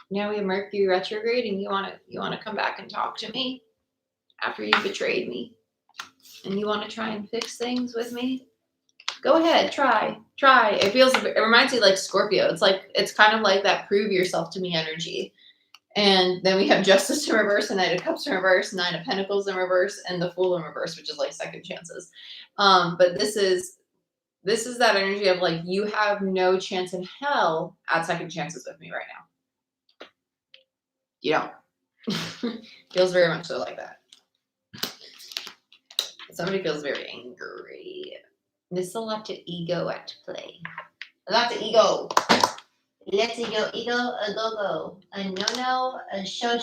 now we have Mercury retrograde, and you want to come back and talk to me after you betrayed me, and you want to try and fix things with me? Go ahead, try. It reminds me like Scorpio. It's kind of like that prove yourself to me energy. And then we have Justice in reverse, and Knight of Cups in reverse, Nine of Pentacles in reverse, and the Fool in reverse, which is like second chances. But this is that energy of like, you have no chance in hell at second chances with me right now. You don't. Feels very much so like that. Somebody feels very angry. There's a lot of ego at play. A lot of ego. Let's ego, a go-go. A no-no, a show,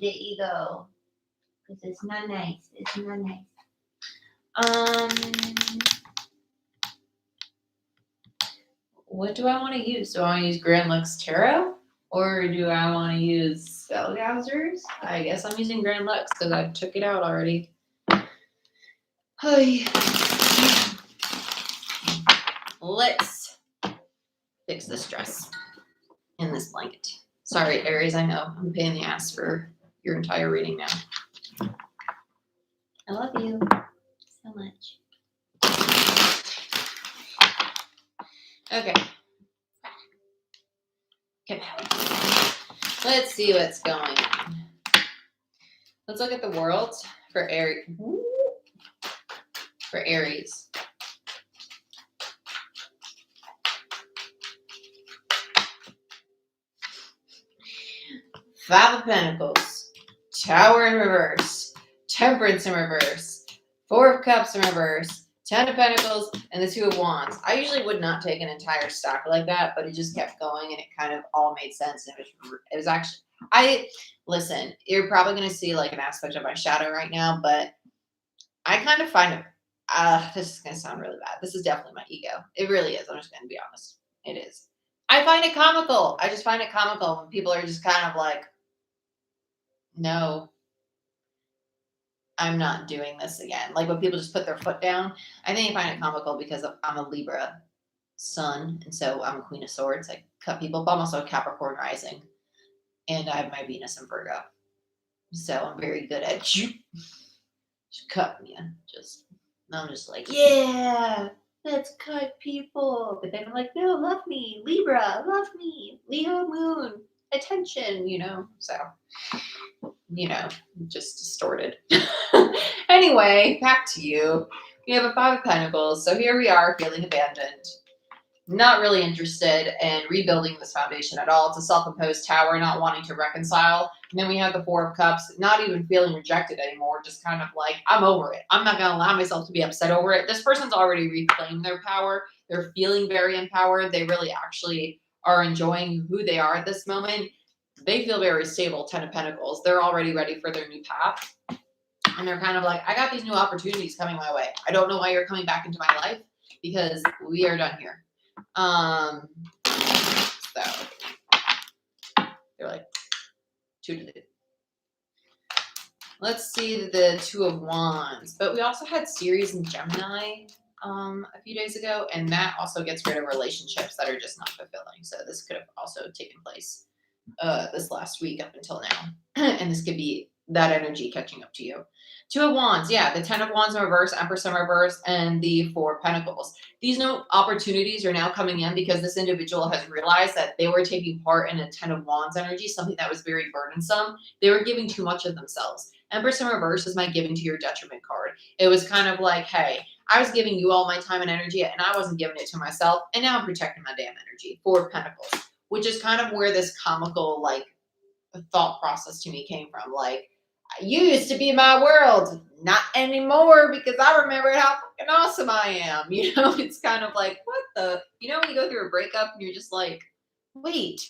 the ego. Because it's not nice. It's not nice. What do I want to use? Do I want to use Grand Lux Tarot? Or do I want to use Spellgazzers? I guess I'm using Grand Lux because I took it out already. Let's fix the stress in this blanket. Sorry, Aries, I know I'm a pain in the ass for your entire reading now. I love you so much. Okay. Let's see what's going on. Let's look at the world for Aries. For Aries. Five of Pentacles, Tower in reverse, Temperance in reverse, Four of Cups in reverse, Ten of Pentacles, and the Two of Wands. I usually would not take an entire stack like that, but it just kept going, and it kind of all made sense. And it was actually, listen, you're probably going to see like an aspect of my shadow right now, but I kind of find it, this is going to sound really bad. This is definitely my ego. It really is. I'm just going to be honest. It is. I find it comical. I just find it comical when people are just kind of like, no, I'm not doing this again. Like when people just put their foot down. I think I find it comical because I'm a Libra sun, and so I'm a Queen of Swords. I cut people, but I'm also a Capricorn rising, and I have my Venus in Virgo. So I'm very good at just cut me. I'm just like, yeah, let's cut people. But then I'm like, no, love me, Libra, love me, Leo moon, attention, so. Just distorted. Anyway, back to you. We have a Five of Pentacles. So here we are feeling abandoned. Not really interested in rebuilding this foundation at all. It's a self-imposed tower, not wanting to reconcile. And then we have the Four of Cups, not even feeling rejected anymore. Just kind of like, I'm over it. I'm not going to allow myself to be upset over it. This person's already reclaimed their power. They're feeling very empowered. They really actually are enjoying who they are at this moment. They feel very stable, Ten of Pentacles. They're already ready for their new path. And they're kind of like, I got these new opportunities coming my way. I don't know why you're coming back into my life because we are done here. So they're like, toodaloo. Let's see the Two of Wands. But we also had Ceres and Gemini a few days ago, and that also gets rid of relationships that are just not fulfilling. So this could have also taken place this last week up until now. And this could be that energy catching up to you. Two of Wands, yeah, the Ten of Wands in reverse, Empress in reverse, and the Four of Pentacles. These new opportunities are now coming in because this individual has realized that they were taking part in a Ten of Wands energy, something that was very burdensome. They were giving too much of themselves. Empress in reverse is my giving to your detriment card. It was kind of like, hey, I was giving you all my time and energy, and I wasn't giving it to myself, and now I'm protecting my damn energy. Four of Pentacles, which is kind of where this comical, like, thought process to me came from. Like, You used to be my world. Not anymore, because I remember how fucking awesome I am. You know, it's kind of like, what the? You know, when you go through a breakup and you're just like, wait,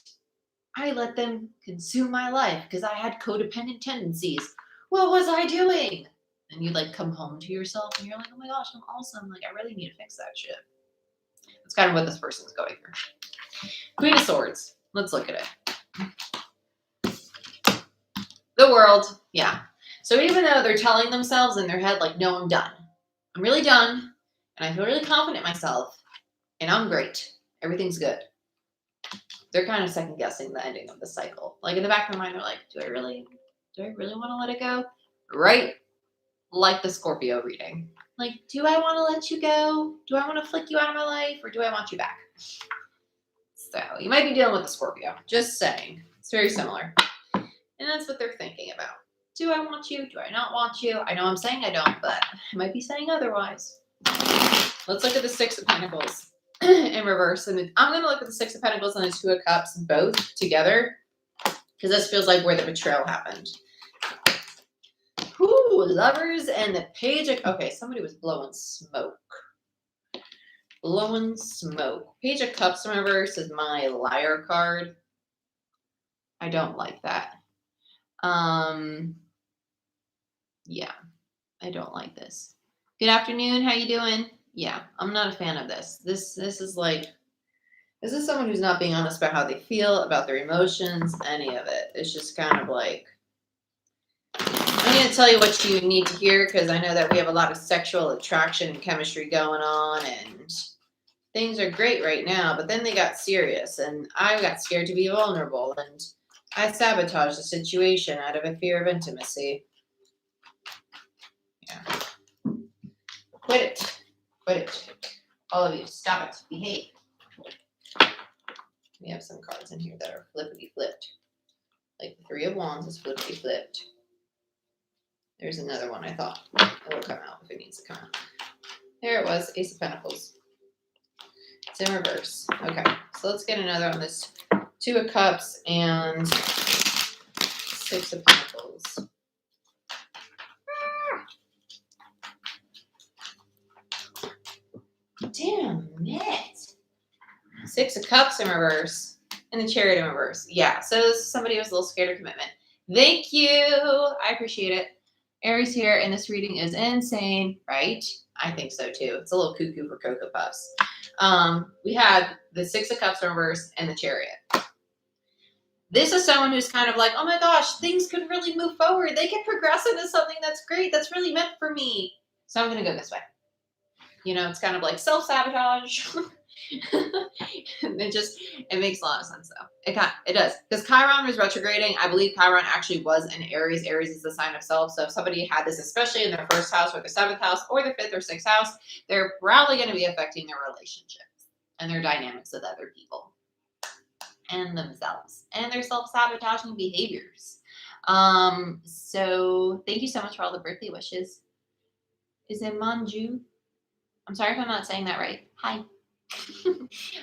I let them consume my life because I had codependent tendencies. What was I doing? And you like come home to yourself and you're like, oh my gosh, I'm awesome. Like, I really need to fix that shit. That's kind of what this person's going through. Queen of Swords. Let's look at it. The World. Yeah. So even though they're telling themselves in their head, like, no, I'm done. I'm really done. And I feel really confident in myself. And I'm great. Everything's good. They're kind of second guessing the ending of the cycle. Like in the back of their mind, they're like, do I really want to let it go? Right? Like the Scorpio reading. Like, do I want to let you go? Do I want to flick you out of my life? Or do I want you back? So you might be dealing with the Scorpio. Just saying. It's very similar. And that's what they're thinking about. Do I want you? Do I not want you? I know I'm saying I don't, but I might be saying otherwise. Let's look at the Six of Pentacles in reverse. And I'm going to look at the Six of Pentacles and the Two of Cups both together, because this feels like where the betrayal happened. Ooh, Lovers and the Page of... Okay, somebody was blowing smoke. Blowing smoke. Page of Cups in reverse is my liar card. I don't like that. Yeah, I don't like this. Good afternoon. How you doing? Yeah, I'm not a fan of this. This is like, this is someone who's not being honest about how they feel, about their emotions, any of it. It's just kind of like, I'm going to tell you what you need to hear, because I know that we have a lot of sexual attraction and chemistry going on, and things are great right now, but then they got serious, and I got scared to be vulnerable, and I sabotaged the situation out of a fear of intimacy. Yeah. Quit it. Quit it. All of you, stop it. Behave. We have some cards in here that are flippity flipped. Like the Three of Wands is flippity flipped. There's another one I thought it will come out if it needs to come out. There it was, Ace of Pentacles. It's in reverse. Okay, so let's get another on this Two of Cups and Six of Pentacles. Damn it. Six of Cups in reverse and the Chariot in reverse. Yeah, so somebody was a little scared of commitment. Thank you. I appreciate it. Aries here, and this reading is insane, right? I think so too. It's a little cuckoo for Cocoa Puffs. We had the Six of Cups in reverse and the Chariot. This is someone who's kind of like, oh my gosh, things could really move forward. They could progress into something that's great. That's really meant for me. So I'm going to go this way. You know, it's kind of like self-sabotage. It makes a lot of sense though. It does. Because Chiron was retrograding. I believe Chiron actually was in Aries. Aries is the sign of self. So if somebody had this, especially in their first house or their seventh house or their fifth or sixth house, they're probably going to be affecting their relationships and their dynamics with other people and themselves and their self-sabotaging behaviors. So thank you so much for all the birthday wishes. Is it Manju? I'm sorry if I'm not saying that right. Hi.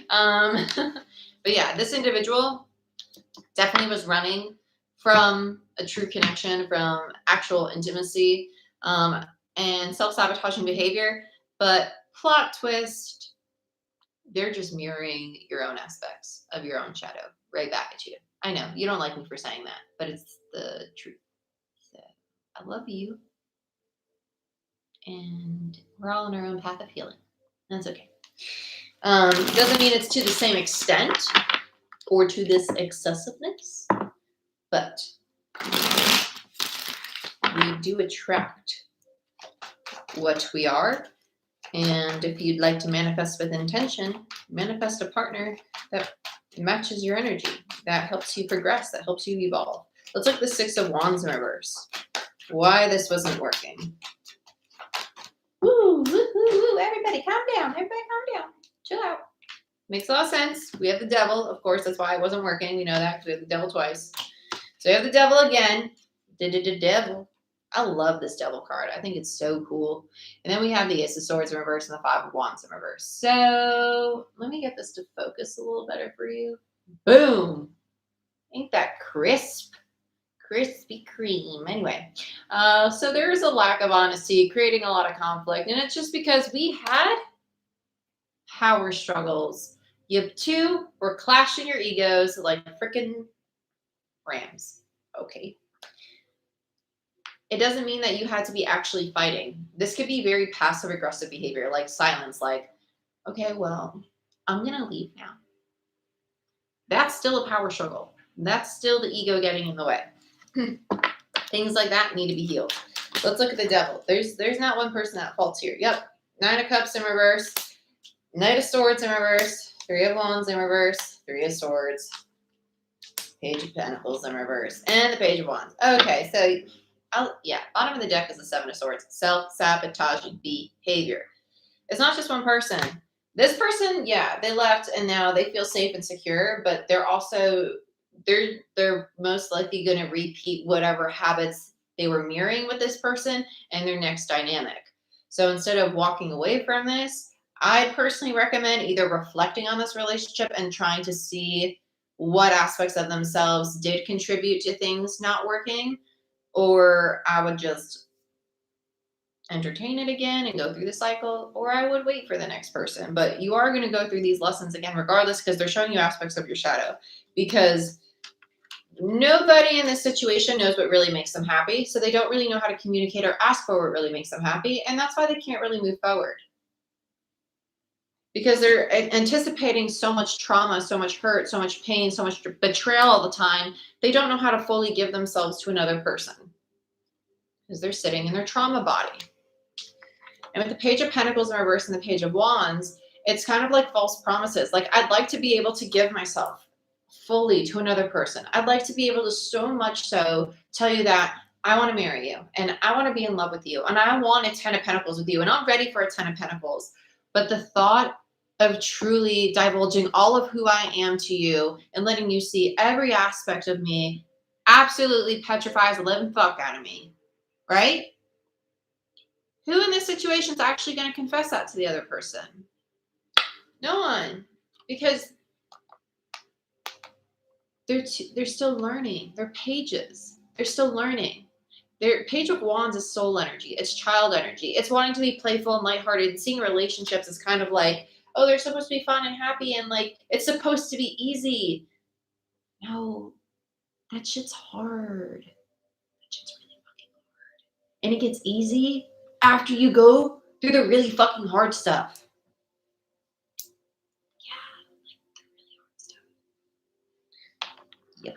But yeah, this individual definitely was running from a true connection, from actual intimacy, and self-sabotaging behavior. But plot twist, they're just mirroring your own aspects of your own shadow right back at you. I know you don't like me for saying that, but it's the truth. So I love you. And we're all on our own path of healing. That's okay. Doesn't mean it's to the same extent or to this excessiveness, but we do attract what we are. And if you'd like to manifest with intention, manifest a partner that matches your energy, that helps you progress, that helps you evolve. Let's look at the Six of Wands in reverse. Why this wasn't working. Woo, woo, woo, woo. Everybody calm down. Everybody calm down. Chill out. Makes a lot of sense. We have the Devil. Of course, that's why it wasn't working. We know that because we have the Devil twice. So we have the Devil again. Devil. I love this Devil card. I think it's so cool. And then we have the Ace of Swords in reverse and the Five of Wands in reverse. So let me get this to focus a little better for you. Boom. Ain't that crisp? Krispy Kreme. Anyway, so there's a lack of honesty, creating a lot of conflict. And it's just because we had power struggles. You two were clashing your egos like freaking rams. Okay. It doesn't mean that you had to be actually fighting. This could be very passive aggressive behavior, like silence, like, okay, well, I'm going to leave now. That's still a power struggle. That's still the ego getting in the way. Things like that need to be healed. Let's look at the devil. There's not one person that faults here. Yep. 9 of Cups in reverse. Knight of Swords in reverse. 3 of Wands in reverse. 3 of Swords. Page of Pentacles in reverse. And the Page of Wands. Okay, so, bottom of the deck is the 7 of Swords. Self-sabotaging behavior. It's not just one person. This person, yeah, they left and now they feel safe and secure, but they're also, they're most likely going to repeat whatever habits they were mirroring with this person in their next dynamic. So instead of walking away from this, I personally recommend either reflecting on this relationship and trying to see what aspects of themselves did contribute to things not working, or I would just entertain it again and go through the cycle, or I would wait for the next person. But you are going to go through these lessons again regardless, because they're showing you aspects of your shadow, because nobody in this situation knows what really makes them happy, so they don't really know how to communicate or ask for what really makes them happy, and that's why they can't really move forward, because they're anticipating so much trauma, so much hurt, so much pain, so much betrayal all the time. They don't know how to fully give themselves to another person because they're sitting in their trauma body. And with the Page of Pentacles in reverse and the Page of Wands, it's kind of like false promises. Like, I'd like to be able to give myself fully to another person. I'd like to be able to so much so tell you that I want to marry you and I want to be in love with you and I want a 10 of Pentacles with you and I'm ready for a 10 of Pentacles. But the thought of truly divulging all of who I am to you and letting you see every aspect of me absolutely petrifies the living fuck out of me, right? Who in this situation is actually going to confess that to the other person? No one, because they're still learning. They're pages. They're still learning. Their Page of Wands is soul energy. It's child energy. It's wanting to be playful and lighthearted. And seeing relationships is kind of like, oh, they're supposed to be fun and happy and like it's supposed to be easy. No, that shit's hard. That shit's really fucking hard. And it gets easy after you go through the really fucking hard stuff. Yep.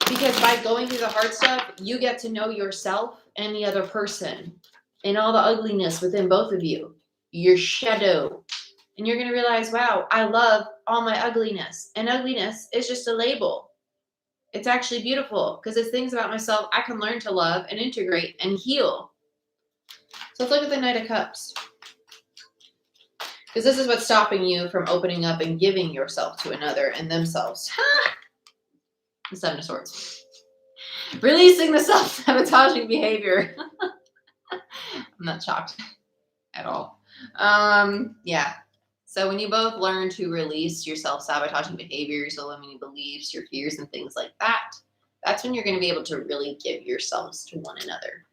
Because by going through the hard stuff, you get to know yourself and the other person and all the ugliness within both of you, your shadow. And you're going to realize, wow, I love all my ugliness. And ugliness is just a label. It's actually beautiful because it's things about myself I can learn to love and integrate and heal. So let's look at the Knight of Cups. Because this is what's stopping you from opening up and giving yourself to another and themselves. The 7 of Swords. Releasing the self-sabotaging behavior. I'm not shocked at all. Yeah. So when you both learn to release your self-sabotaging behaviors, your limiting beliefs, your fears, and things like that, that's when you're going to be able to really give yourselves to one another.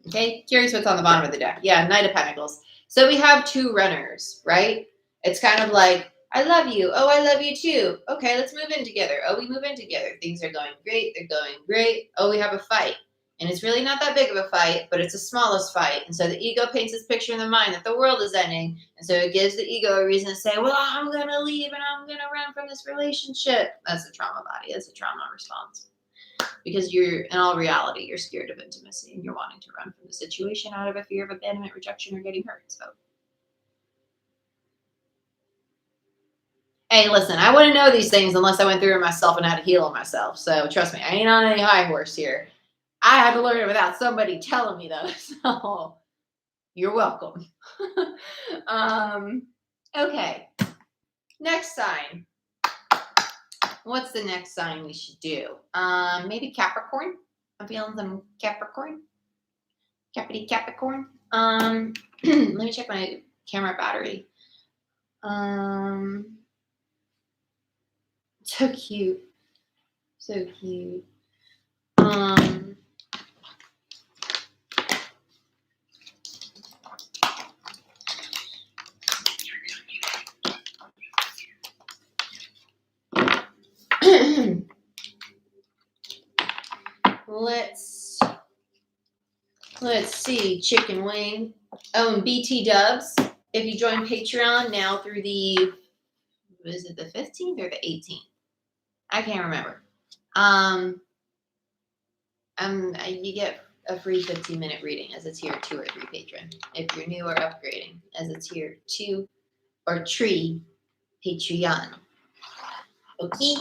Okay, curious what's on the bottom of the deck. Yeah, Knight of Pentacles. So we have 2 runners, right? It's kind of like, I love you. Oh, I love you too. Okay, let's move in together. Oh, we move in together. Things are going great. They're going great. Oh, we have a fight. And it's really not that big of a fight, but it's the smallest fight. And so the ego paints this picture in the mind that the world is ending. And so it gives the ego a reason to say, well, I'm going to leave and I'm going to run from this relationship. That's a trauma body. That's a trauma response. Because you're, in all reality, you're scared of intimacy and you're wanting to run from the situation out of a fear of abandonment, rejection, or getting hurt. So, hey, listen, I wouldn't know these things unless I went through it myself and had to heal myself. So trust me, I ain't on any high horse here. I had to learn it without somebody telling me though. So you're welcome. Okay. Next sign. What's the next sign we should do? Maybe Capricorn. I'm feeling some Capricorn. Capricorn. Let me check my camera battery. So cute. So cute. Let's see, chicken wing. Oh, and BT Dubs. If you join Patreon now through the, is it the 15th or the 18th? I can't remember. You get a free 15-minute reading as a tier 2 or 3 patron. If you're new or upgrading as a tier 2 or 3 Patreon. Okay?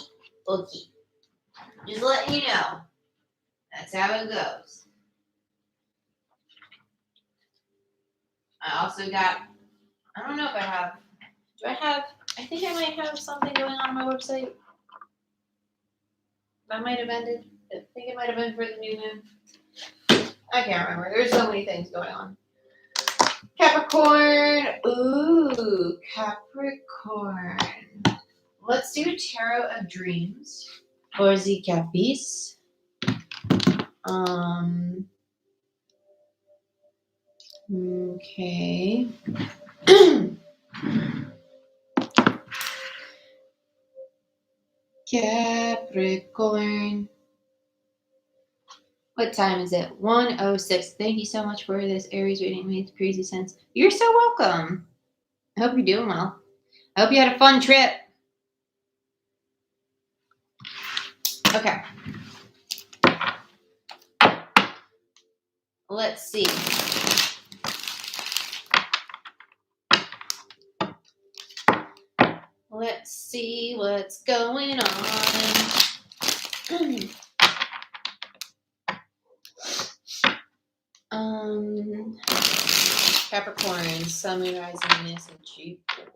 Okay. Just letting you know. That's how it goes. I also got, I don't know if I have, I think I might have something going on my website. That might have ended. I think it might have been for the new moon. I can't remember. There's so many things going on. Capricorn. Ooh, Capricorn. Let's do Tarot of Dreams for the Capis. Okay. Capricorn. What time is it? 1:06. Thank you so much for this Aries reading. It made crazy sense. You're so welcome. I hope you're doing well. I hope you had a fun trip. Okay. Let's see. Let's see what's going on. Capricorn, Sun, Moon, Rising, Venus, and Jupiter.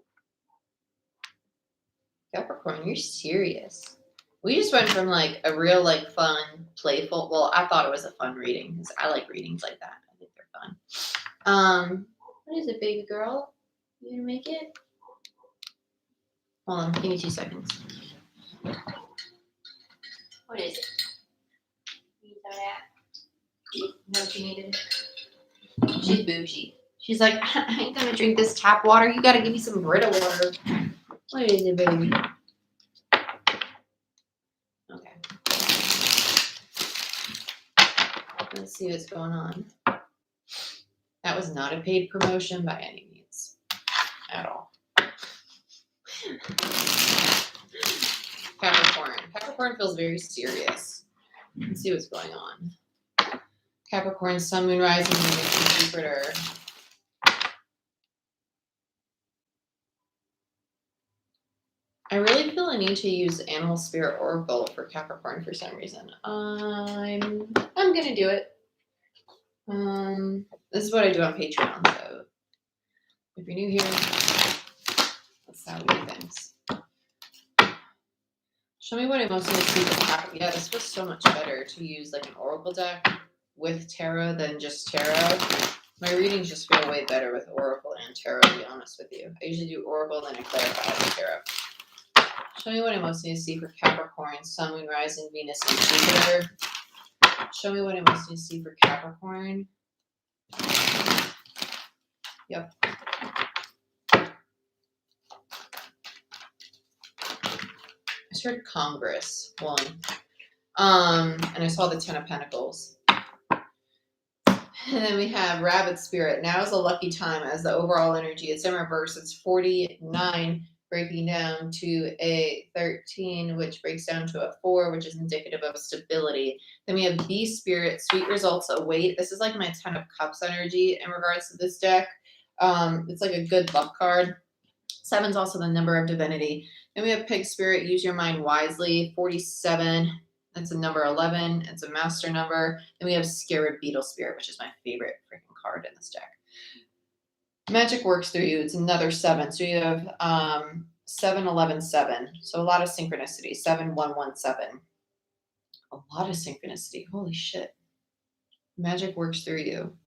Capricorn, you're serious. We just went from like a real like fun, playful. Well, I thought it was a fun reading because I like readings like that. I think they're fun. What is it, baby girl? You gonna make it? Hold on, give me 2 seconds. What is it? You know that? No, she needed. She's bougie. She's like, I ain't gonna drink this tap water. You gotta give me some Brita water. What is it, baby? Okay. Let's see what's going on. That was not a paid promotion by any means. At all. Capricorn. Capricorn feels very serious. Let's see what's going on. Capricorn, Sun, Moon, Rising, Venus, and Jupiter. I really feel a need to use Animal Spirit Oracle for Capricorn for some reason. I'm gonna do it. This is what I do on Patreon, so if you're new here, that's how we do things. Show me what I mostly see with Capricorn. Yeah, this was so much better to use like an Oracle deck with Tarot than just Tarot. My readings just feel way better with Oracle and Tarot, to be honest with you. I usually do Oracle, then I clarify with Tarot. Show me what I most need to see for Capricorn, Sun, Moon, Rising, Venus, and Jupiter. Show me what I most need to see for Capricorn. Yep. I just heard Congress, 1. And I saw the 10 of Pentacles. And then we have Rabbit Spirit. Now is a lucky time as the overall energy. It's in reverse. It's 49. Breaking down to a 13, which breaks down to a 4, which is indicative of stability. Then we have B Spirit, sweet results await. This is like my 10 of Cups energy in regards to this deck. It's like a good luck card. 7's also the number of divinity. Then we have Pig Spirit, use your mind wisely. 47, that's a number 11. It's a master number. Then we have Scarab Beetle Spirit, which is my favorite freaking card in this deck. Magic works through you. It's another 7. So you have 7, 11, 7. So a lot of synchronicity. 7, 1, 1, 7. A lot of synchronicity. Holy shit. Magic works through you.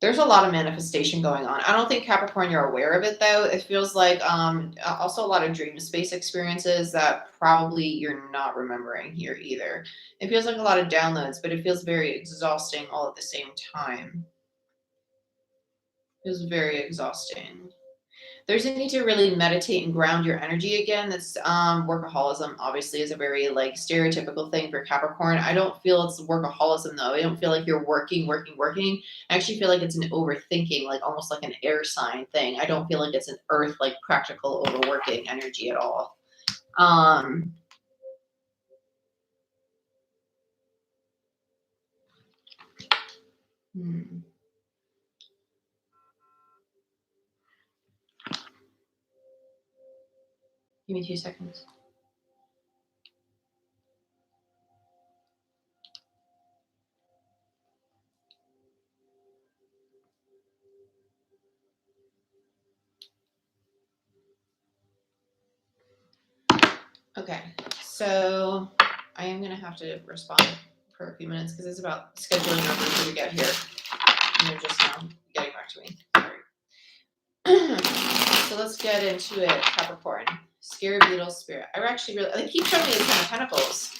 There's a lot of manifestation going on. I don't think Capricorn, you're aware of it though. It feels like also a lot of dream space experiences that probably you're not remembering here either. It feels like a lot of downloads, but it feels very exhausting all at the same time. It feels very exhausting. There's a need to really meditate and ground your energy again. That's workaholism obviously is a very like stereotypical thing for Capricorn. I don't feel it's workaholism though. I don't feel like you're working. I actually feel like it's an overthinking, like almost like an air sign thing. I don't feel like it's an earth like practical overworking energy at all. Um hmm. Give me 2 seconds. Okay, so I am gonna have to respond for a few minutes because it's about scheduling over for you to get here. And they're just now getting back to me. So let's get into it, Capricorn. Scary beetle spirit. I actually really, they keep showing me the Ten of Pentacles.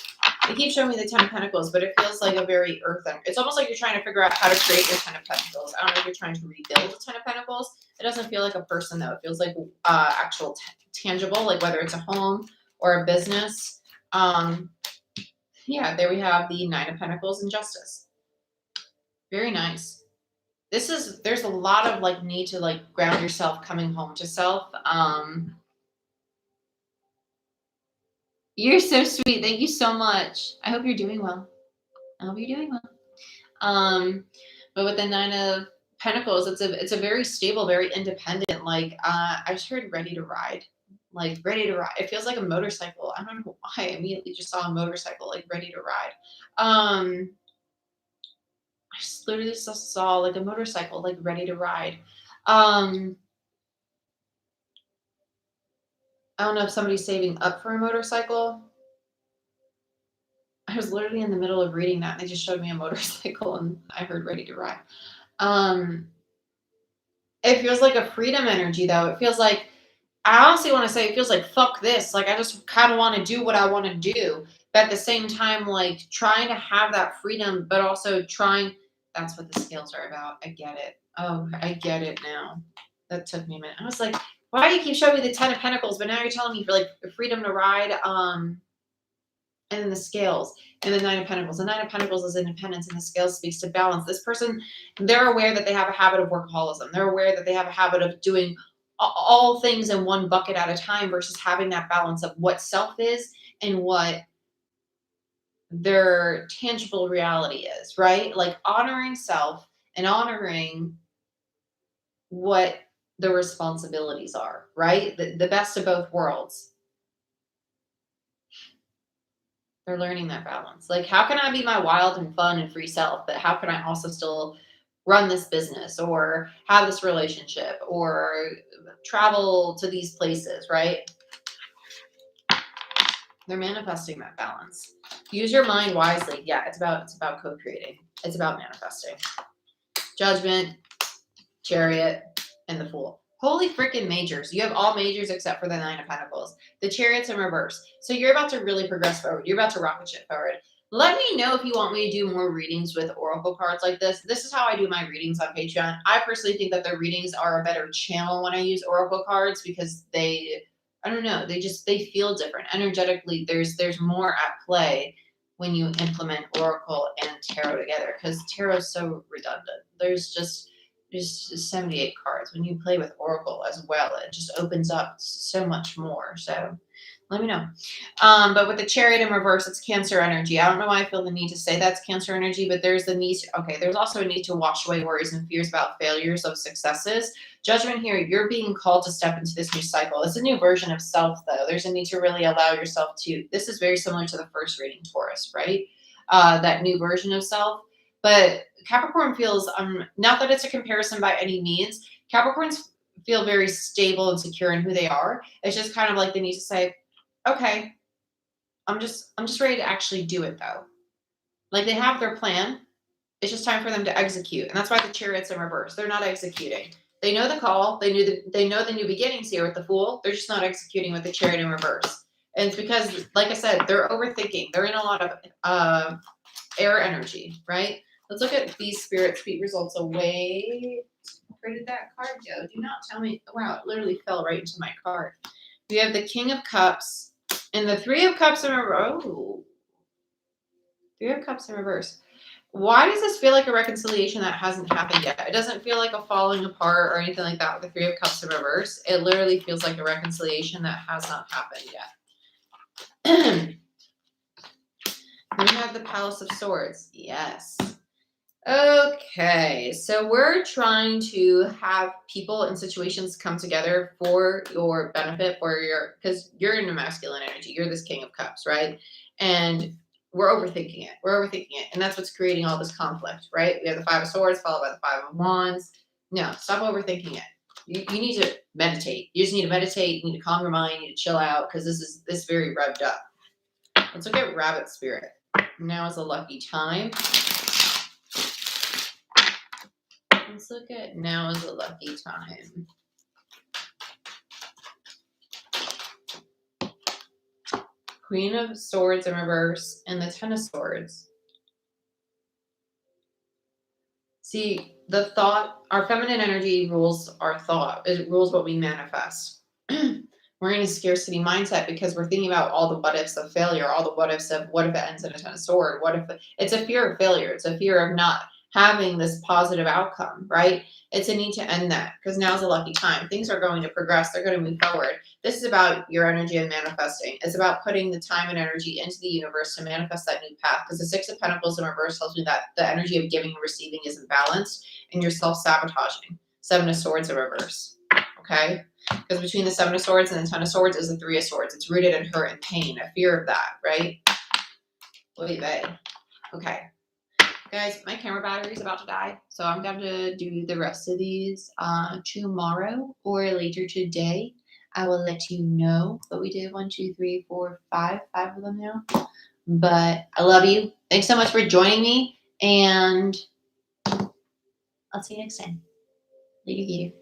They keep showing me the Ten of Pentacles, but it feels like a very earthen. It's almost like you're trying to figure out how to create your Ten of Pentacles. I don't know if you're trying to rebuild the Ten of Pentacles. It doesn't feel like a person though. It feels like actual tangible, like whether it's a home or a business. Yeah, there we have the Nine of Pentacles and Justice. Very nice. There's a lot of like need to like ground yourself, coming home to self. You're so sweet. Thank you so much. I hope you're doing well. I hope you're doing well. But with the Nine of Pentacles, it's a very stable, very independent. Like I just heard ready to ride. Like ready to ride. It feels like a motorcycle. I don't know why I immediately just saw a motorcycle, like ready to ride. I just literally just saw like a motorcycle, like ready to ride. I don't know if somebody's saving up for a motorcycle. I was literally in the middle of reading that and they just showed me a motorcycle and I heard ready to ride. Um, it feels like a freedom energy though. It feels like, I honestly want to say it feels like fuck this. Like I just kind of want to do what I want to do. But at the same time, like trying to have that freedom, but also trying, that's what the scales are about. I get it. Oh, I get it now. That took me a minute. I was like, why do you keep showing me the Ten of Pentacles? But now you're telling me for like freedom to ride. And then the scales and the Nine of Pentacles. The Nine of Pentacles is independence and the scales speaks to balance. This person, they're aware that they have a habit of workaholism. They're aware that they have a habit of doing all things in one bucket at a time versus having that balance of what self is and what their tangible reality is, right? Like honoring self and honoring what the responsibilities are, right? The best of both worlds. They're learning that balance. Like, how can I be my wild and fun and free self, but how can I also still run this business or have this relationship or travel to these places, right? They're manifesting that balance. Use your mind wisely. Yeah, it's about co-creating. It's about manifesting. Judgment, Chariot, and the Fool. Holy freaking majors. You have all majors except for the Nine of Pentacles. The Chariot's in reverse. So you're about to really progress forward. You're about to rocket ship forward. Let me know if you want me to do more readings with oracle cards like this. This is how I do my readings on Patreon. I personally think that the readings are a better channel when I use oracle cards because I don't know, they feel different. Energetically, there's more at play when you implement oracle and tarot together because tarot is so redundant. There's 78 cards. When you play with oracle as well, it just opens up so much more. So let me know. But with the Chariot in reverse, it's Cancer energy. I don't know why I feel the need to say that's Cancer energy, but there's the need to, okay, there's also a need to wash away worries and fears about failures of successes. Judgment here, you're being called to step into this new cycle. It's a new version of self, though. There's a need to really allow yourself to, this is very similar to the first reading, Taurus, right? That new version of self. But Capricorn feels, not that it's a comparison by any means, Capricorns feel very stable and secure in who they are. It's just kind of like they need to say, okay, I'm just ready to actually do it though. Like they have their plan, It's just time for them to execute. And that's why the Chariot's in reverse. They're not executing. They know the call. They know the new beginnings here with the Fool. They're just not executing with the Chariot in reverse. And it's because, like I said, they're overthinking. They're in a lot of air energy, right? Let's look at these Spirit Speed results away. Where did that card go? Do not tell me. Wow, it literally fell right into my card. We have the King of Cups and the Three of Cups in reverse. Oh, Three of Cups in reverse. Why does this feel like a reconciliation that hasn't happened yet? It doesn't feel like a falling apart or anything like that with the Three of Cups in reverse. It literally feels like a reconciliation that has not happened yet. Then we have the Palace of Swords. Yes. Okay, so we're trying to have people and situations come together for your benefit, because you're in a masculine energy. You're this King of Cups, right? And we're overthinking it. And that's what's creating all this conflict, right? We have the Five of Swords followed by the Five of Wands. No, stop overthinking it. You need to meditate. You just need to meditate. You need to calm your mind. You need to chill out because this is very revved up. Let's look at Rabbit Spirit. Now is a lucky time. Let's look at now is a lucky time. Queen of Swords in reverse and the Ten of Swords. See, the thought, our feminine energy rules our thought. It rules what we manifest. We're in a scarcity mindset because we're thinking about all the what ifs of failure, all the what ifs of what if it ends in a Ten of Swords? What if it's a fear of failure? It's a fear of not having this positive outcome, right? It's a need to end that because now's a lucky time. Things are going to progress. They're going to move forward. This is about your energy and manifesting. It's about putting the time and energy into the universe to manifest that new path because the Six of Pentacles in reverse tells me that the energy of giving and receiving isn't balanced and you're self-sabotaging. Seven of Swords in reverse, okay? Because between the Seven of Swords and the Ten of Swords is the Three of Swords. It's rooted in hurt and pain, a fear of that, right? Oy vey. Okay. Guys, my camera battery is about to die, so I'm going to do the rest of these tomorrow or later today. I will let you know. But we did 1, 2, 3, 4, 5 of them now. But I love you. Thanks so much for joining me, and I'll see you next time. Later.